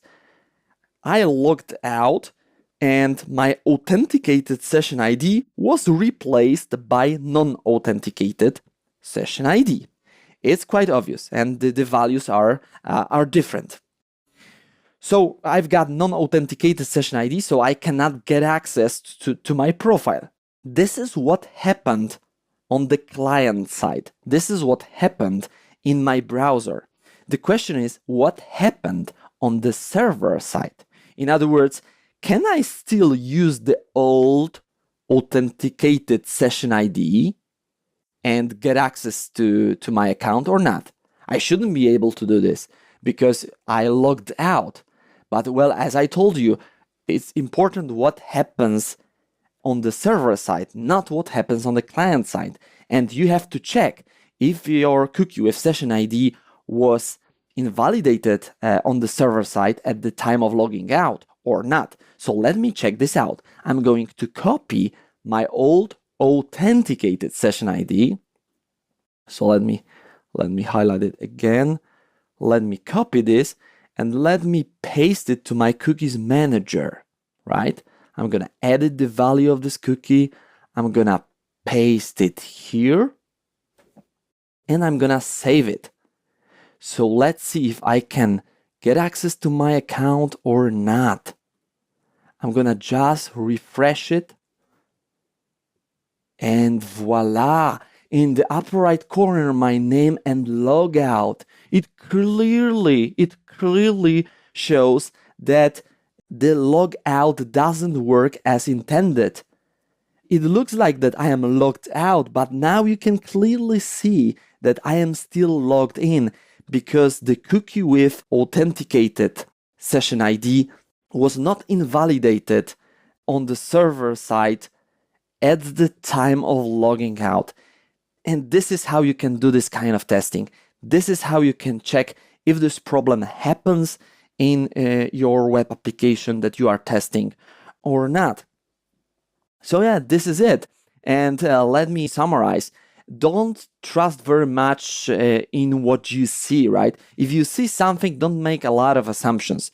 I logged out and my authenticated session ID was replaced by non-authenticated session ID. It's quite obvious, and the values are different. So I've got non-authenticated session ID, so I cannot get access to my profile. This is what happened on the client side. This is what happened in my browser. The question is, what happened on the server side? In other words, can I still use the old authenticated session ID and get access to my account or not? I shouldn't be able to do this because I logged out. But well, as I told you, it's important what happens on the server side, not what happens on the client side. And you have to check if your cookie with session ID was invalidated on the server side at the time of logging out or not. So let me check this out. I'm going to copy my old authenticated session ID. So let me highlight it again. Let me copy this and let me paste it to my cookies manager, right? I'm gonna edit the value of this cookie. I'm gonna paste it here and I'm gonna save it. So let's see if I can get access to my account or not. I'm gonna just refresh it and voila, in the upper right corner, my name and logout. It clearly shows that the logout doesn't work as intended. It looks like that I am logged out, but now you can clearly see that I am still logged in because the cookie with authenticated session ID was not invalidated on the server side at the time of logging out. And this is how you can do this kind of testing. This is how you can check if this problem happens in your web application that you are testing or not. So yeah, this is it. And let me summarize. Don't trust very much in what you see, right? If you see something, don't make a lot of assumptions.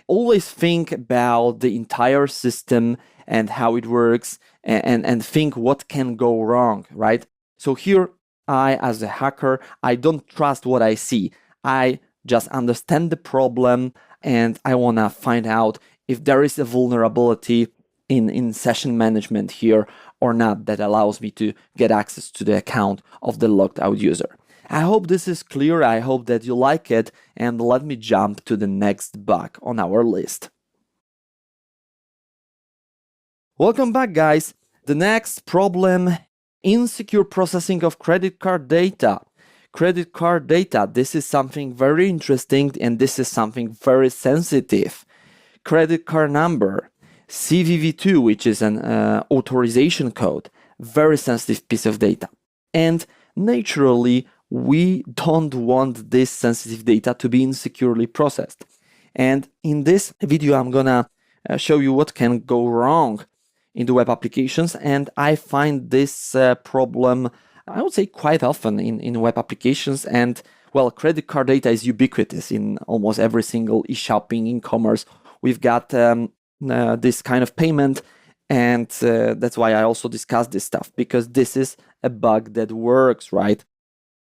Always think about the entire system and how it works and think what can go wrong, right? So here, I, as a hacker, I don't trust what I see. I just understand the problem and I want to find out if there is a vulnerability in session management here or not that allows me to get access to the account of the logged out user. I hope this is clear. I hope that you like it, and let me jump to the next bug on our list. Welcome back, guys. The next problem, insecure processing of credit card data. Credit card data, this is something very interesting, and this is something very sensitive. Credit card number, CVV2, which is an authorization code, very sensitive piece of data. And naturally, we don't want this sensitive data to be insecurely processed. And in this video, I'm gonna show you what can go wrong in the web applications. And I find this problem, I would say, quite often in web applications. And well, credit card data is ubiquitous in almost every single e-shopping, e-commerce. We've got this kind of payment, and that's why I also discuss this stuff, because this is a bug that works, right?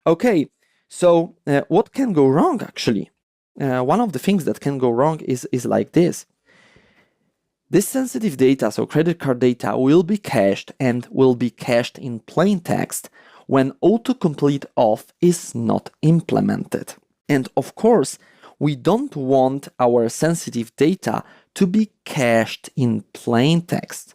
Okay, so what can go wrong actually? One of the things that can go wrong is like this. This sensitive data, so credit card data, will be cached and will be cached in plain text when autocomplete off is not implemented. And of course, we don't want our sensitive data to be cached in plain text.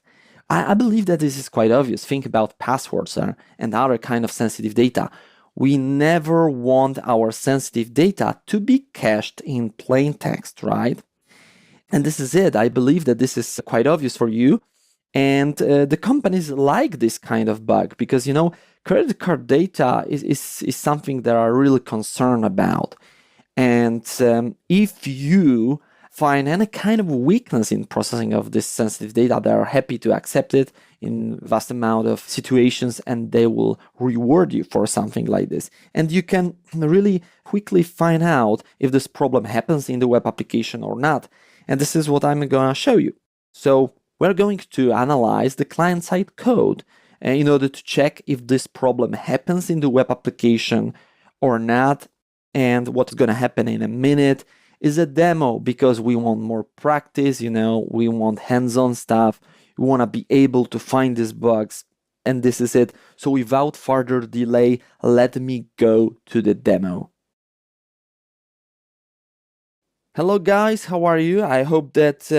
I believe that this is quite obvious. Think about passwords and other kind of sensitive data. We never want our sensitive data to be cached in plain text, right? And this is it. I believe that this is quite obvious for you. And the companies like this kind of bug because, you know, credit card data is something that are really concerned about. And if you find any kind of weakness in processing of this sensitive data, they are happy to accept it in vast amount of situations, and they will reward you for something like this. And you can really quickly find out if this problem happens in the web application or not. And this is what I'm going to show you. So we're going to analyze the client-side code in order to check if this problem happens in the web application or not. And what's going to happen in a minute is a demo, because we want more practice, you know, we want hands-on stuff. We want to be able to find these bugs, and this is it. So without further delay, let me go to the demo. Hello guys, how are you? I hope that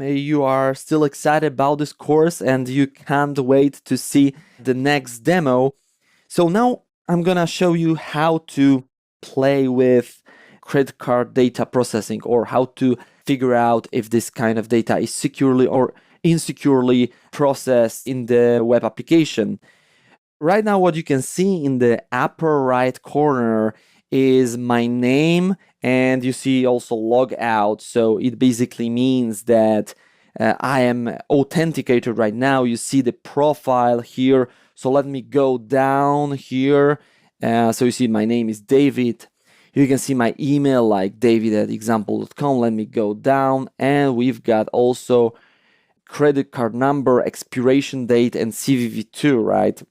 you are still excited about this course and you can't wait to see the next demo. So now I'm gonna show you how to play with credit card data processing, or how to figure out if this kind of data is securely or insecurely processed in the web application. Right now, what you can see in the upper right corner is my name, and you see also log out. So it basically means that I am authenticated right now. You see the profile here. So let me go down here. So you see my name is David. You can see my email like david@example.com. Let me go down, and we've got also credit card number, expiration date, and CVV2, right?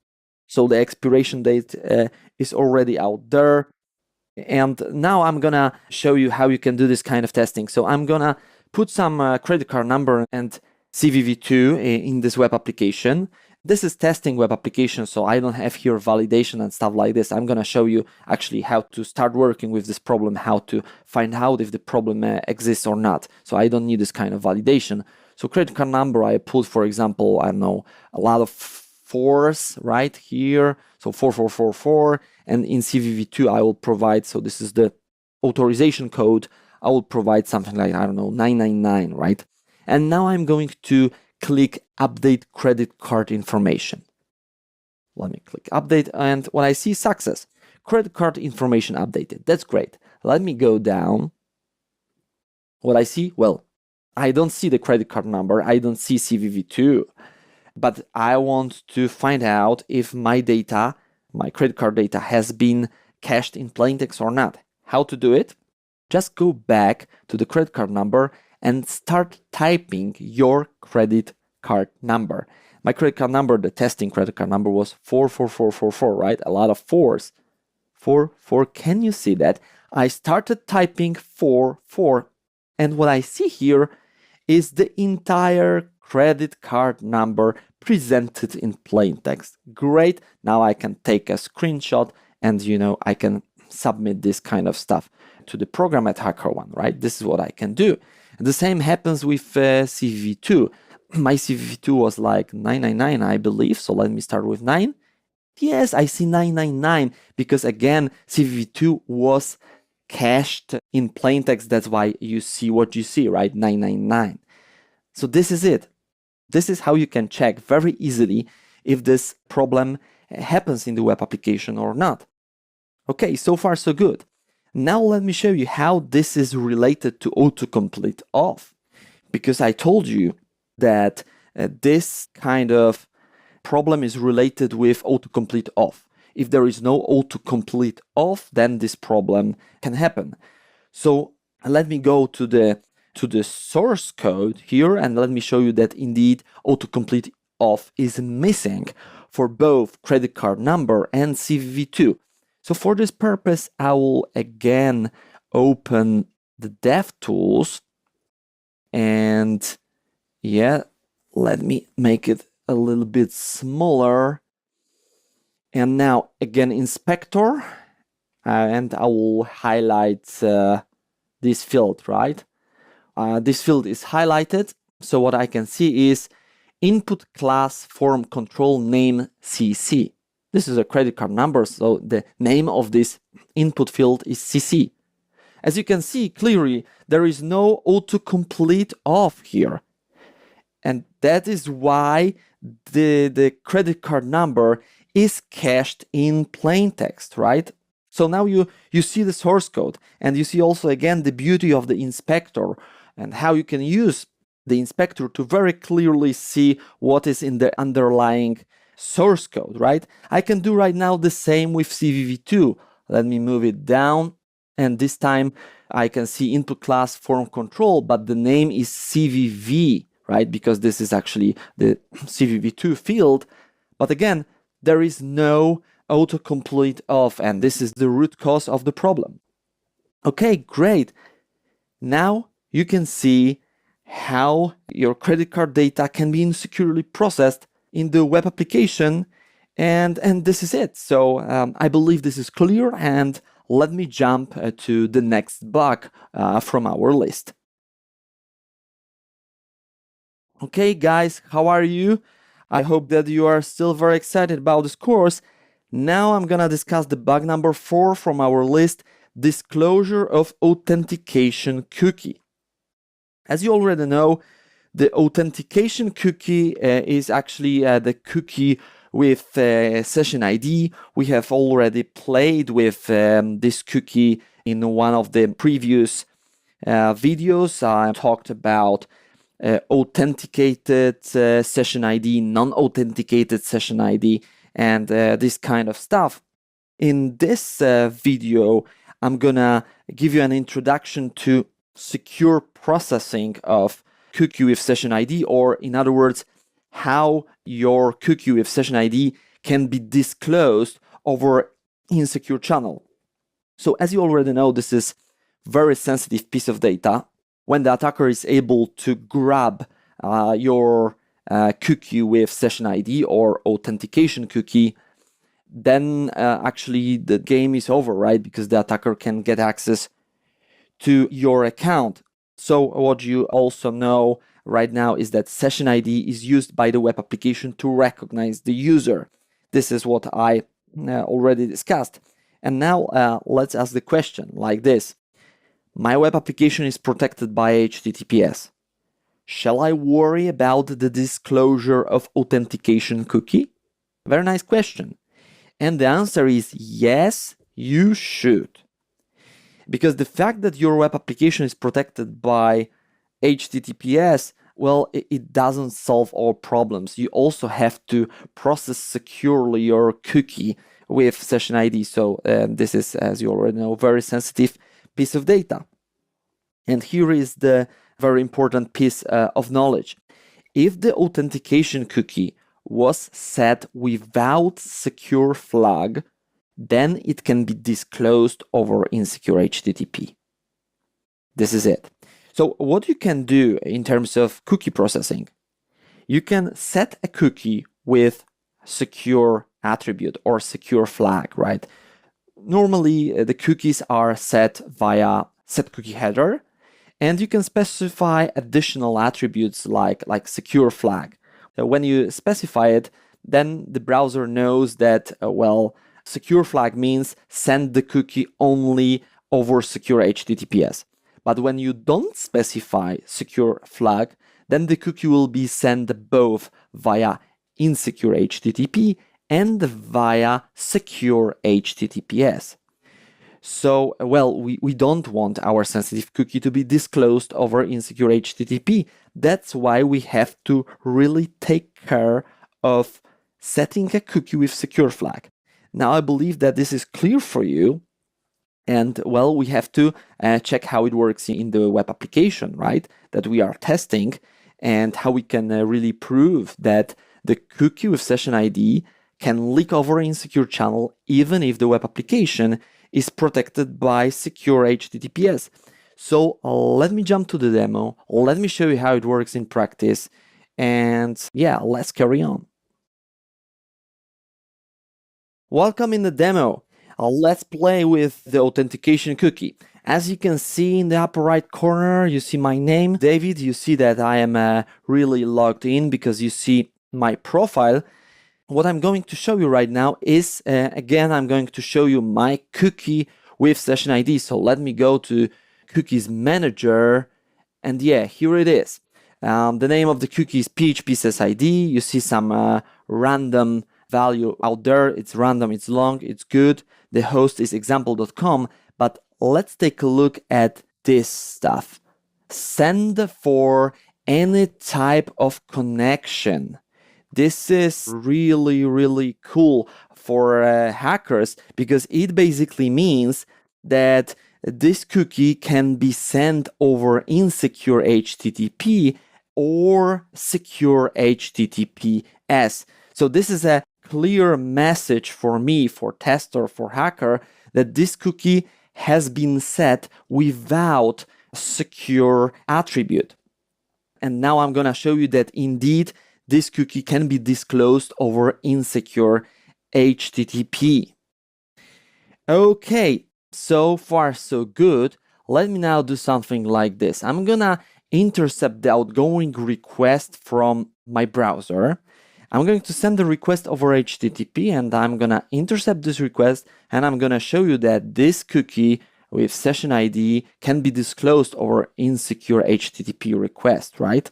So the expiration date is already out there. And now I'm gonna show you how you can do this kind of testing. So I'm gonna put some credit card number and CVV2 in this web application. This is testing web application, so I don't have here validation and stuff like this. I'm gonna show you actually how to start working with this problem, how to find out if the problem exists or not. So I don't need this kind of validation. So credit card number, I put, for example, I don't know, a lot of fours right here. So 4444, and in CVV2 I will provide, so this is the authorization code, I will provide something like, I don't know, 999, right? And now I'm going to click update credit card information. Let me click update, and when I see success, credit card information updated, that's great. Let me go down. What I see, well, I don't see the credit card number, I don't see CVV2, but I want to find out if my data, my credit card data, has been cached in plain text or not. How to do it? Just go back to the credit card number and start typing your credit card number. My credit card number, the testing credit card number, was 44444, right? A lot of fours. 4. Can you see that? I started typing 4, and what I see here is the entire credit card number presented in plain text. Great. Now I can take a screenshot and I can submit this kind of stuff to the program at HackerOne, right? This is what I can do. And the same happens with CVV2. My CVV2 was like 999, I believe. So let me start with 9. Yes, I see 999 because again, CVV2 was cached in plain text. That's why you see what you see, right? 999. So this is it. This is how you can check very easily if this problem happens in the web application or not. Okay, so far so good. Now let me show you how this is related to autocomplete off, because I told you that this kind of problem is related with autocomplete off. If there is no autocomplete off, then this problem can happen. So let me go to the source code here and let me show you that indeed autocomplete off is missing for both credit card number and CVV2. So for this purpose, I will again open the DevTools and let me make it a little bit smaller. And now again, inspector, and I will highlight this field, right? This field is highlighted. So what I can see is input class form control name CC. This is a credit card number, so the name of this input field is CC. As you can see clearly, there is no autocomplete off here. And that is why the credit card number is cached in plain text, right? So now you see the source code, and you see also again the beauty of the inspector and how you can use the inspector to very clearly see what is in the underlying source code, right? I can do right now the same with CVV2. Let me move it down, and this time I can see input class form control, but the name is CVV, right? Because this is actually the CVV2 field. But again, there is no autocomplete off, and this is the root cause of the problem. Okay, great. Now you can see how your credit card data can be insecurely processed in the web application, and this is it. So I believe this is clear, and let me jump to the next bug from our list. Okay guys, how are you? I hope that you are still very excited about this course. Now I'm gonna discuss the bug number 4 from our list, disclosure of authentication cookie. As you already know, the authentication cookie is actually the cookie with session ID. We have already played with this cookie in one of the previous videos. I talked about authenticated session ID, non-authenticated session ID, and this kind of stuff. In this video, I'm gonna give you an introduction to secure processing of cookie with session ID, or in other words, how your cookie with session ID can be disclosed over insecure channel. So as you already know, this is very sensitive piece of data. When the attacker is able to grab your cookie with session ID or authentication cookie, then actually the game is over, right? Because the attacker can get access to your account. So what you also know right now is that session ID is used by the web application to recognize the user. This is what I already discussed. And now let's ask the question like this. My web application is protected by HTTPS. Shall I worry about the disclosure of authentication cookie? Very nice question. And the answer is yes, you should. Because the fact that your web application is protected by HTTPS, well, it doesn't solve all problems. You also have to process securely your cookie with session ID. So this is, as you already know, very sensitive piece of data. And here is the very important piece of knowledge. If the authentication cookie was set without secure flag, then it can be disclosed over insecure HTTP. This is it. So what you can do in terms of cookie processing, you can set a cookie with secure attribute or secure flag, right? Normally, the cookies are set via set cookie header, and you can specify additional attributes like secure flag. When you specify it, then the browser knows that, secure flag means send the cookie only over secure HTTPS. But when you don't specify secure flag, then the cookie will be sent both via insecure HTTP and via secure HTTPS. So, we don't want our sensitive cookie to be disclosed over insecure HTTP. That's why we have to really take care of setting a cookie with secure flag. Now, I believe that this is clear for you. And we have to check how it works in the web application, right? That we are testing, and how we can really prove that the cookie with session ID can leak over insecure channel even if the web application is protected by secure HTTPS. So let me jump to the demo. Let me show you how it works in practice. And let's carry on. Welcome in the demo. Let's play with the authentication cookie. As you can see in the upper right corner, you see my name, David. You see that I am really logged in because you see my profile. What I'm going to show you right now is, again, I'm going to show you my cookie with session ID. So let me go to Cookies Manager, and here it is. The name of the cookie is PHP SSID. You see some random value out there. It's random, it's long, it's good. The host is example.com, but let's take a look at this stuff. Send for any type of connection. This is really, really cool for hackers, because it basically means that this cookie can be sent over insecure HTTP or secure HTTPS. So this is a clear message for me, for tester, for hacker, that this cookie has been set without secure attribute. And now I'm gonna show you that indeed this cookie can be disclosed over insecure HTTP. Okay, so far so good. Let me now do something like this. I'm gonna intercept the outgoing request from my browser. I'm going to send the request over HTTP, and I'm gonna intercept this request, and I'm gonna show you that this cookie with session ID can be disclosed over insecure HTTP request, right?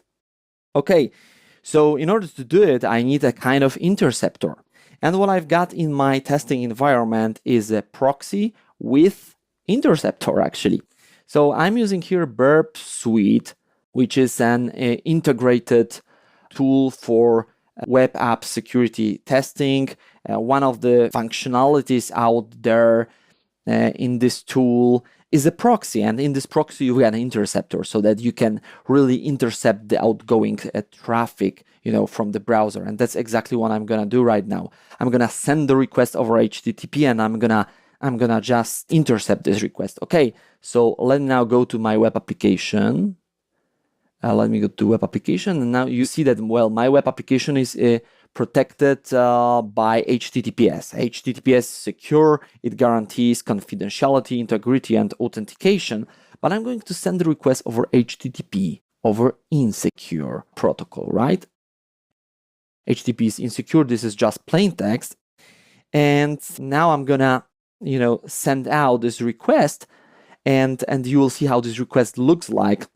Okay, so in order to do it, I need a kind of interceptor. And what I've got in my testing environment is a proxy with interceptor, actually. So I'm using here Burp Suite, which is an integrated tool for web app security testing. One of the functionalities out there in this tool is a proxy, and in this proxy you have an interceptor so that you can really intercept the outgoing traffic, from the browser. And that's exactly what I'm gonna do right now. I'm gonna send the request over HTTP, and I'm gonna just intercept this request. Okay, so let me now go to my web application. Let me go to web application, and now you see that, my web application is protected by HTTPS. HTTPS is secure, it guarantees confidentiality, integrity, and authentication, but I'm going to send the request over HTTP, over insecure protocol, right? HTTP is insecure, this is just plain text, and now I'm gonna, send out this request, and you will see how this request looks like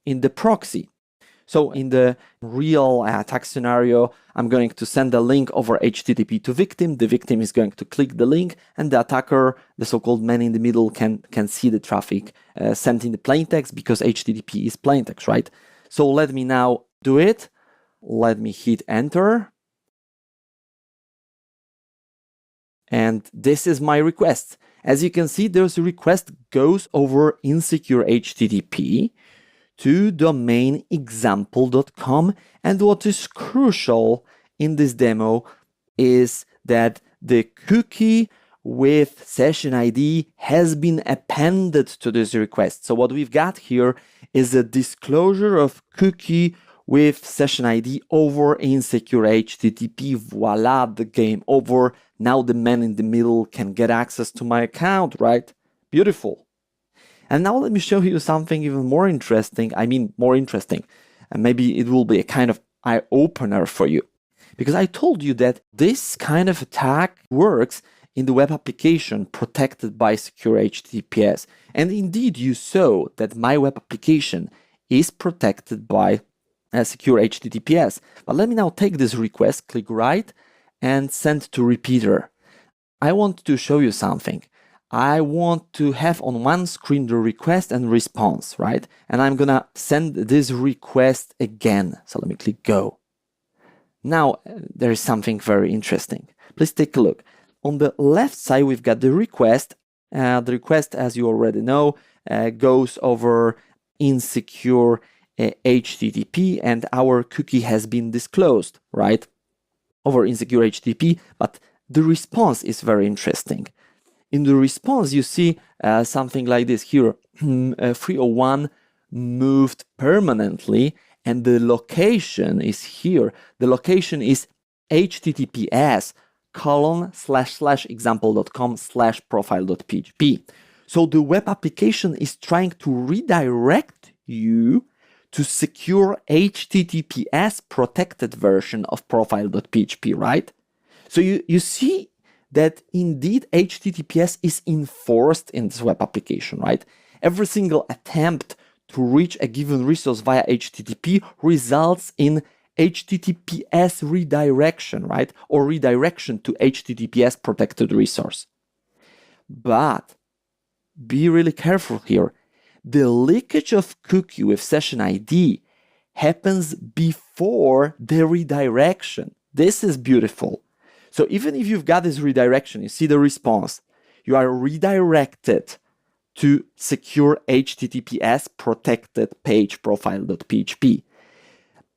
in the proxy. So in the real attack scenario, I'm going to send a link over HTTP to victim. The victim is going to click the link, and the attacker, the so-called man in the middle, can see the traffic sent in the plain text, because HTTP is plain text, right? So let me now do it. Let me hit enter. And this is my request. As you can see, there's a request goes over insecure HTTP to domain example.com. And what is crucial in this demo is that the cookie with session ID has been appended to this request. So what we've got here is a disclosure of cookie with session ID over insecure HTTP. Voila, the game over. Now the man in the middle can get access to my account, right? Beautiful. And now let me show you something even more interesting. And maybe it will be a kind of eye-opener for you. Because I told you that this kind of attack works in the web application protected by secure HTTPS. And indeed, you saw that my web application is protected by secure HTTPS. But let me now take this request, click right, and send to repeater. I want to show you something. I want to have on one screen the request and response, right? And I'm gonna send this request again. So let me click go. Now, there is something very interesting. Please take a look. On the left side, we've got the request. The request, as you already know, goes over insecure HTTP, and our cookie has been disclosed, right? Over insecure HTTP, but the response is very interesting. In the response, you see something like this here. 301 moved permanently, and the location is here. The location is https://example.com/profile.php. So the web application is trying to redirect you to secure HTTPS protected version of profile.php, right? So you see that indeed HTTPS is enforced in this web application, right? Every single attempt to reach a given resource via HTTP results in HTTPS redirection, right? Or redirection to HTTPS protected resource. But be really careful here. The leakage of cookie with session ID happens before the redirection. This is beautiful. So even if you've got this redirection, you see the response, you are redirected to secure HTTPS protected page profile.php.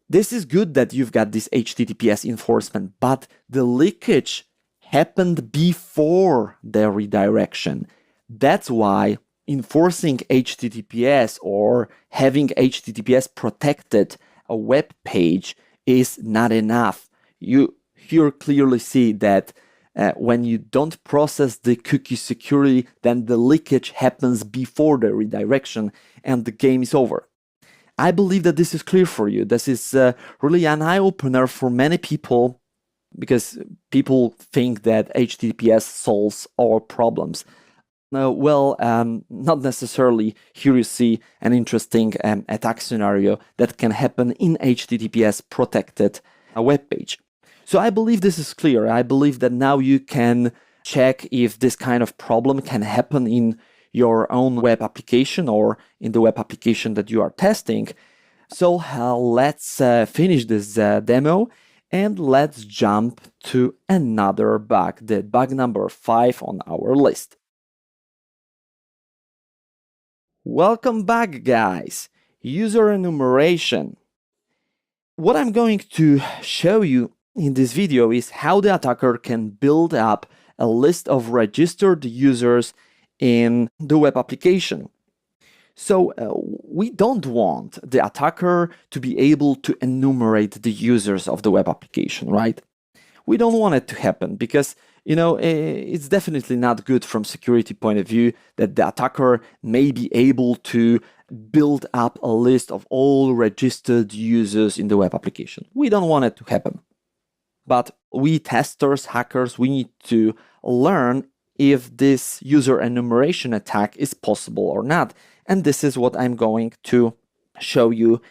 This is good that you've got this HTTPS enforcement, but the leakage happened before the redirection. That's why enforcing HTTPS or having HTTPS protected a web page is not enough. You here clearly see that when you don't process the cookie securely, then the leakage happens before the redirection and the game is over. I believe that this is clear for you. This is really an eye-opener for many people because people think that HTTPS solves all problems. Not necessarily. Here you see an interesting attack scenario that can happen in HTTPS protected web page. So I believe this is clear. I believe that now you can check if this kind of problem can happen in your own web application or in the web application that you are testing. So let's finish this demo and let's jump to another bug, the bug number 5 on our list. Welcome back, guys. User enumeration. What I'm going to show you in this video is how the attacker can build up a list of registered users in the web application. So we don't want the attacker to be able to enumerate the users of the web application, right? We don't want it to happen because, it's definitely not good from security point of view that the attacker may be able to build up a list of all registered users in the web application. We don't want it to happen. But we testers, hackers, we need to learn if this user enumeration attack is possible or not. And this is what I'm going to show you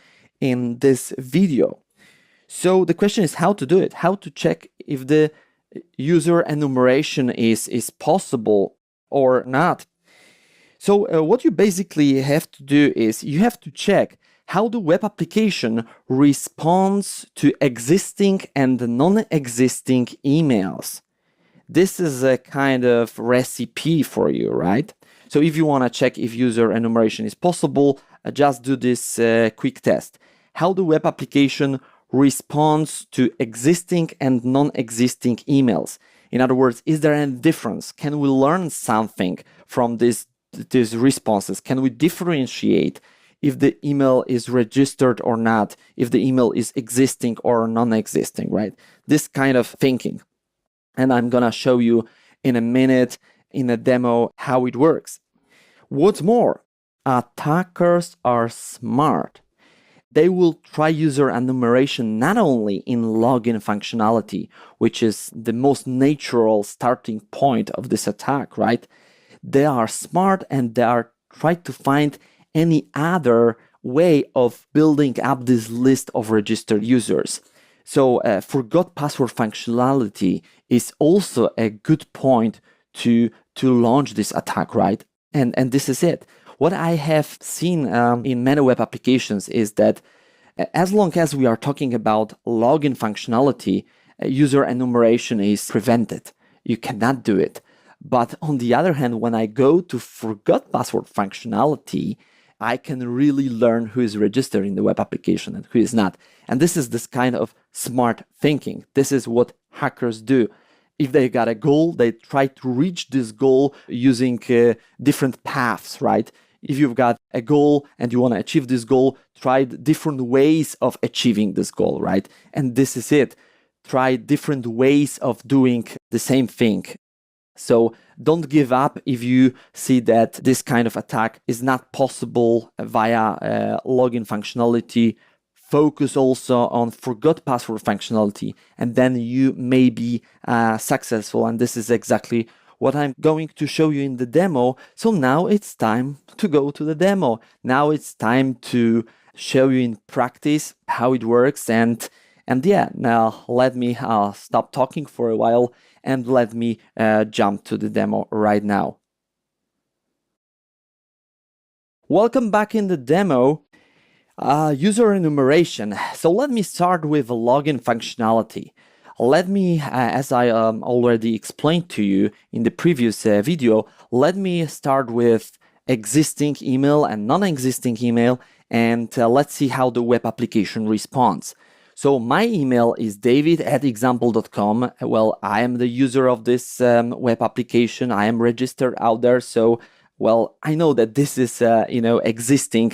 in this video. So the question is how to do it, how to check if the user enumeration is possible or not. So what you basically have to do is you have to check how the web application responds to existing and non-existing emails. This is a kind of recipe for you, right? So if you want to check if user enumeration is possible, just do this quick test. How the web application responds to existing and non-existing emails. In other words, is there any difference? Can we learn something from these responses? Can we differentiate if the email is registered or not, if the email is existing or non-existing, right? This kind of thinking. And I'm gonna show you in a minute in a demo how it works. What's more, attackers are smart. They will try user enumeration not only in login functionality, which is the most natural starting point of this attack, right? They are smart and they are trying to find any other way of building up this list of registered users. So forgot password functionality is also a good point to launch this attack, right? And this is it. What I have seen in many web applications is that as long as we are talking about login functionality, user enumeration is prevented. You cannot do it. But on the other hand, when I go to forgot password functionality, I can really learn who is registered in the web application and who is not. And this is this kind of smart thinking. This is what hackers do. If they got a goal, they try to reach this goal using different paths, right? If you've got a goal and you want to achieve this goal, try different ways of achieving this goal, right? And this is it. Try different ways of doing the same thing. So don't give up if you see that this kind of attack is not possible via login functionality. Focus also on forgot password functionality, and then you may be successful. And this is exactly what I'm going to show you in the demo. So now it's time to go to the demo. Now it's time to show you in practice how it works. And yeah, now let me stop talking for a while and let me jump to the demo right now. Welcome back in the demo. User enumeration. So let me start with login functionality. Let me, as I already explained to you in the previous video, let me start with existing email and non-existing email, and let's see how the web application responds. So my email is david@example.com. Well, I am the user of this web application. I am registered out there. So, well, I know that this is, existing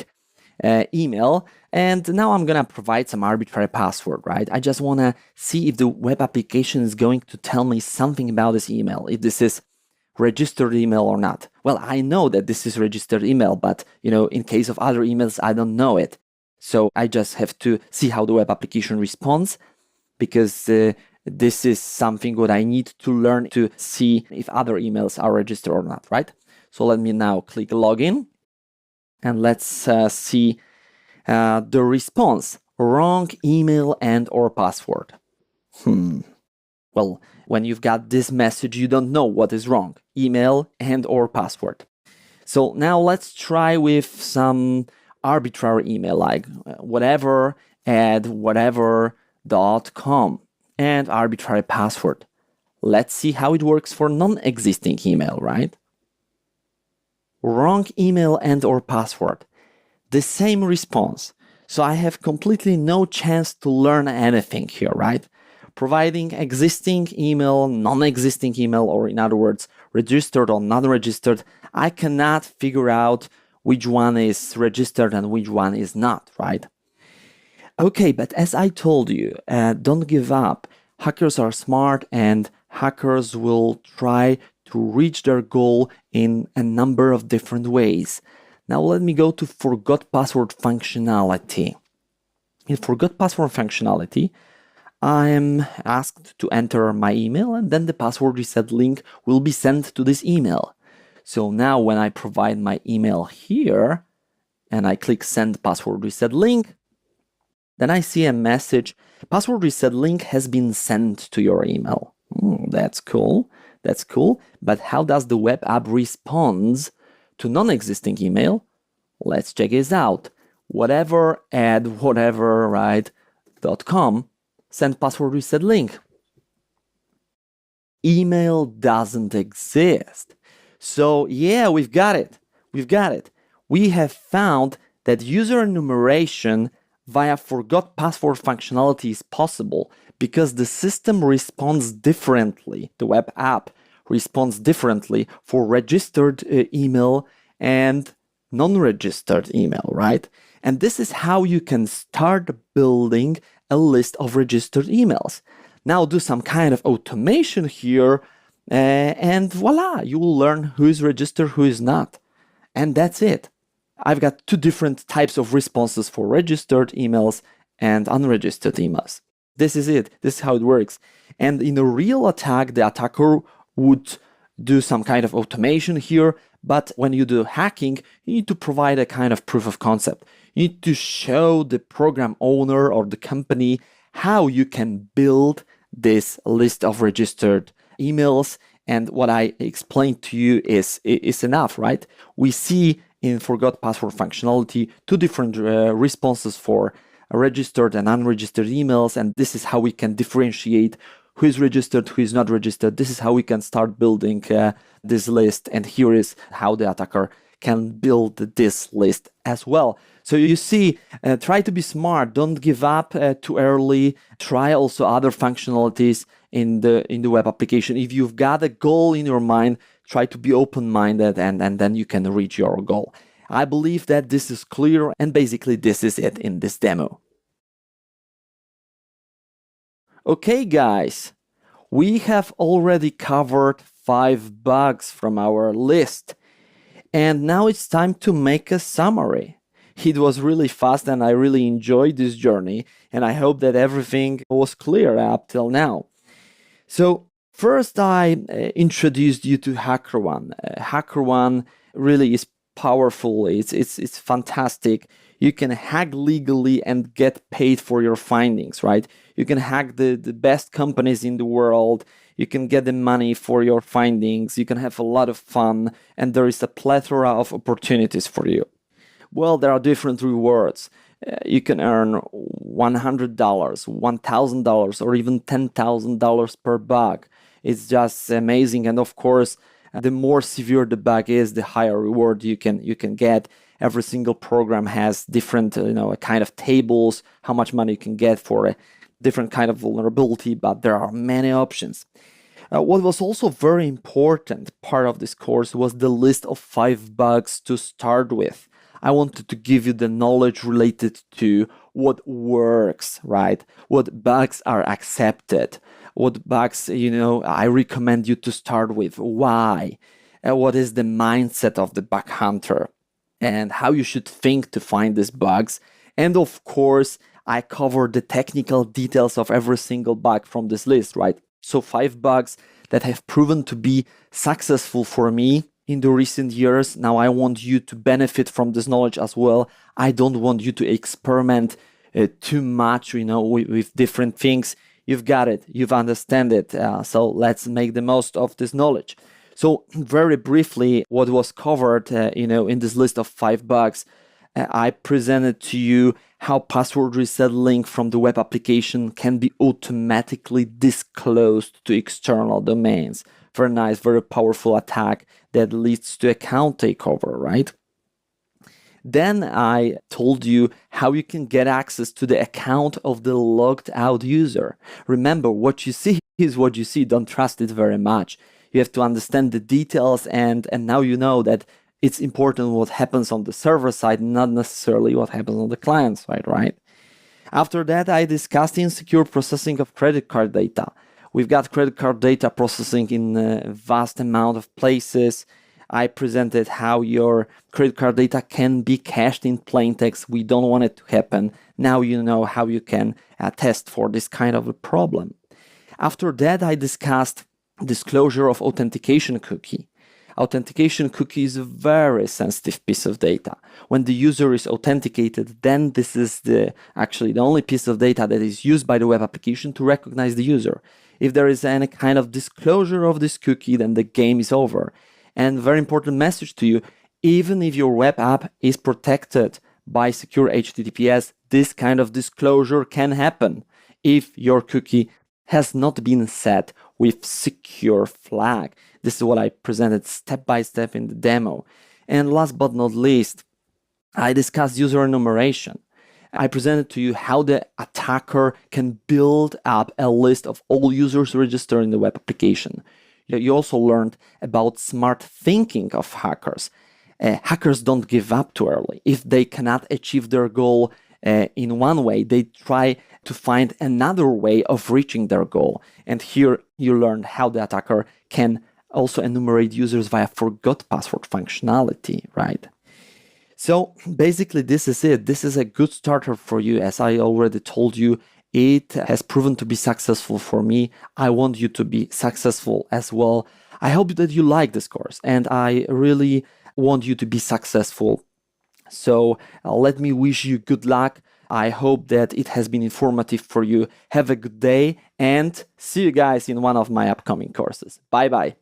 email. And now I'm going to provide some arbitrary password, right? I just want to see if the web application is going to tell me something about this email, if this is registered email or not. Well, I know that this is registered email, but, in case of other emails, I don't know it. So I just have to see how the web application responds, because this is something what I need to learn to see if other emails are registered or not, right? So let me now click login, and let's see the response. Wrong email and or password. Well, when you've got this message, you don't know what is wrong. Email and or password. So now let's try with some arbitrary email, like whatever@whatever.com, and arbitrary password. Let's see how it works for non-existing email, right? Wrong email and or password. The same response. So I have completely no chance to learn anything here, right? Providing existing email, non-existing email, or in other words, registered or non-registered, I cannot figure out which one is registered and which one is not, right? Okay, but as I told you, don't give up. Hackers are smart and hackers will try to reach their goal in a number of different ways. Now let me go to forgot password functionality. In forgot password functionality, I am asked to enter my email, and then the password reset link will be sent to this email. So now when I provide my email here and I click send password reset link, then I see a message, password reset link has been sent to your email. That's cool. That's cool. But how does the web app respond to non-existing email? Let's check this out. Whatever@whatever, right, .com, send password reset link. Email doesn't exist. So yeah, we've got it. We have found that user enumeration via forgot password functionality is possible because the system responds differently. The web app responds differently for registered email and non-registered email, right? And this is how you can start building a list of registered emails. Now do some kind of automation here, and voila, you will learn who is registered, who is not. And that's it. I've got two different types of responses for registered emails and unregistered emails. This is it. This is how it works. And in a real attack, the attacker would do some kind of automation here. But when you do hacking, you need to provide a kind of proof of concept. You need to show the program owner or the company how you can build this list of registered emails. And what I explained to you is enough, right? We see in forgot password functionality two different responses for registered and unregistered emails, and this is how we can differentiate who is registered, who is not registered. This is how we can start building this list, and here is how the attacker can build this list as well. So you see, try to be smart. Don't give up too early. Try also other functionalities in the web application. If you've got a goal in your mind, try to be open-minded, and then you can reach your goal. I believe that this is clear, and basically this is it in this demo. Okay, guys, we have already covered 5 bugs from our list, and now it's time to make a summary. It was really fast and I really enjoyed this journey, and I hope that everything was clear up till now. So first I introduced you to HackerOne. HackerOne really is powerful. It's fantastic. You can hack legally and get paid for your findings, right? You can hack the best companies in the world. You can get the money for your findings. You can have a lot of fun, and there is a plethora of opportunities for you. Well, there are different rewards. You can earn $100, $1,000, or even $10,000 per bug. It's just amazing. And of course, the more severe the bug is, the higher reward you can get. Every single program has different, kind of tables, how much money you can get for a different kind of vulnerability, but there are many options. What was also very important part of this course was the list of 5 bugs to start with. I wanted to give you the knowledge related to what works, right? What bugs are accepted, what bugs, I recommend you to start with, why, what is the mindset of the bug hunter, and how you should think to find these bugs. And of course, I covered the technical details of every single bug from this list, right? So 5 bugs that have proven to be successful for me in the recent years. Now I want you to benefit from this knowledge as well. I don't want you to experiment too much, with different things. You've got it, you've understand it. So let's make the most of this knowledge. So very briefly, what was covered, in this list of 5 bugs, I presented to you how password reset link from the web application can be automatically disclosed to external domains. Very nice, very powerful attack that leads to account takeover, right? Then I told you how you can get access to the account of the logged out user. Remember, what you see is what you see. Don't trust it very much. You have to understand the details, and now you know that it's important what happens on the server side, not necessarily what happens on the client side, right? After that, I discussed insecure processing of credit card data. We've got credit card data processing in a vast amount of places. I presented how your credit card data can be cached in plain text. We don't want it to happen. Now you know how you can test for this kind of a problem. After that, I discussed disclosure of authentication cookie. Authentication cookie is a very sensitive piece of data. When the user is authenticated, then this is actually the only piece of data that is used by the web application to recognize the user. If there is any kind of disclosure of this cookie, then the game is over. And very important message to you, even if your web app is protected by secure HTTPS, this kind of disclosure can happen if your cookie has not been set with secure flag. This is what I presented step by step in the demo. And last but not least, I discussed user enumeration. I presented to you how the attacker can build up a list of all users registered in the web application. You also learned about smart thinking of hackers. Hackers don't give up too early. If they cannot achieve their goal in one way, they try to find another way of reaching their goal. And here you learned how the attacker can also enumerate users via forgot password functionality, right? So basically, this is it. This is a good starter for you. As I already told you, it has proven to be successful for me. I want you to be successful as well. I hope that you like this course, and I really want you to be successful. So let me wish you good luck. I hope that it has been informative for you. Have a good day, and see you guys in one of my upcoming courses. Bye bye.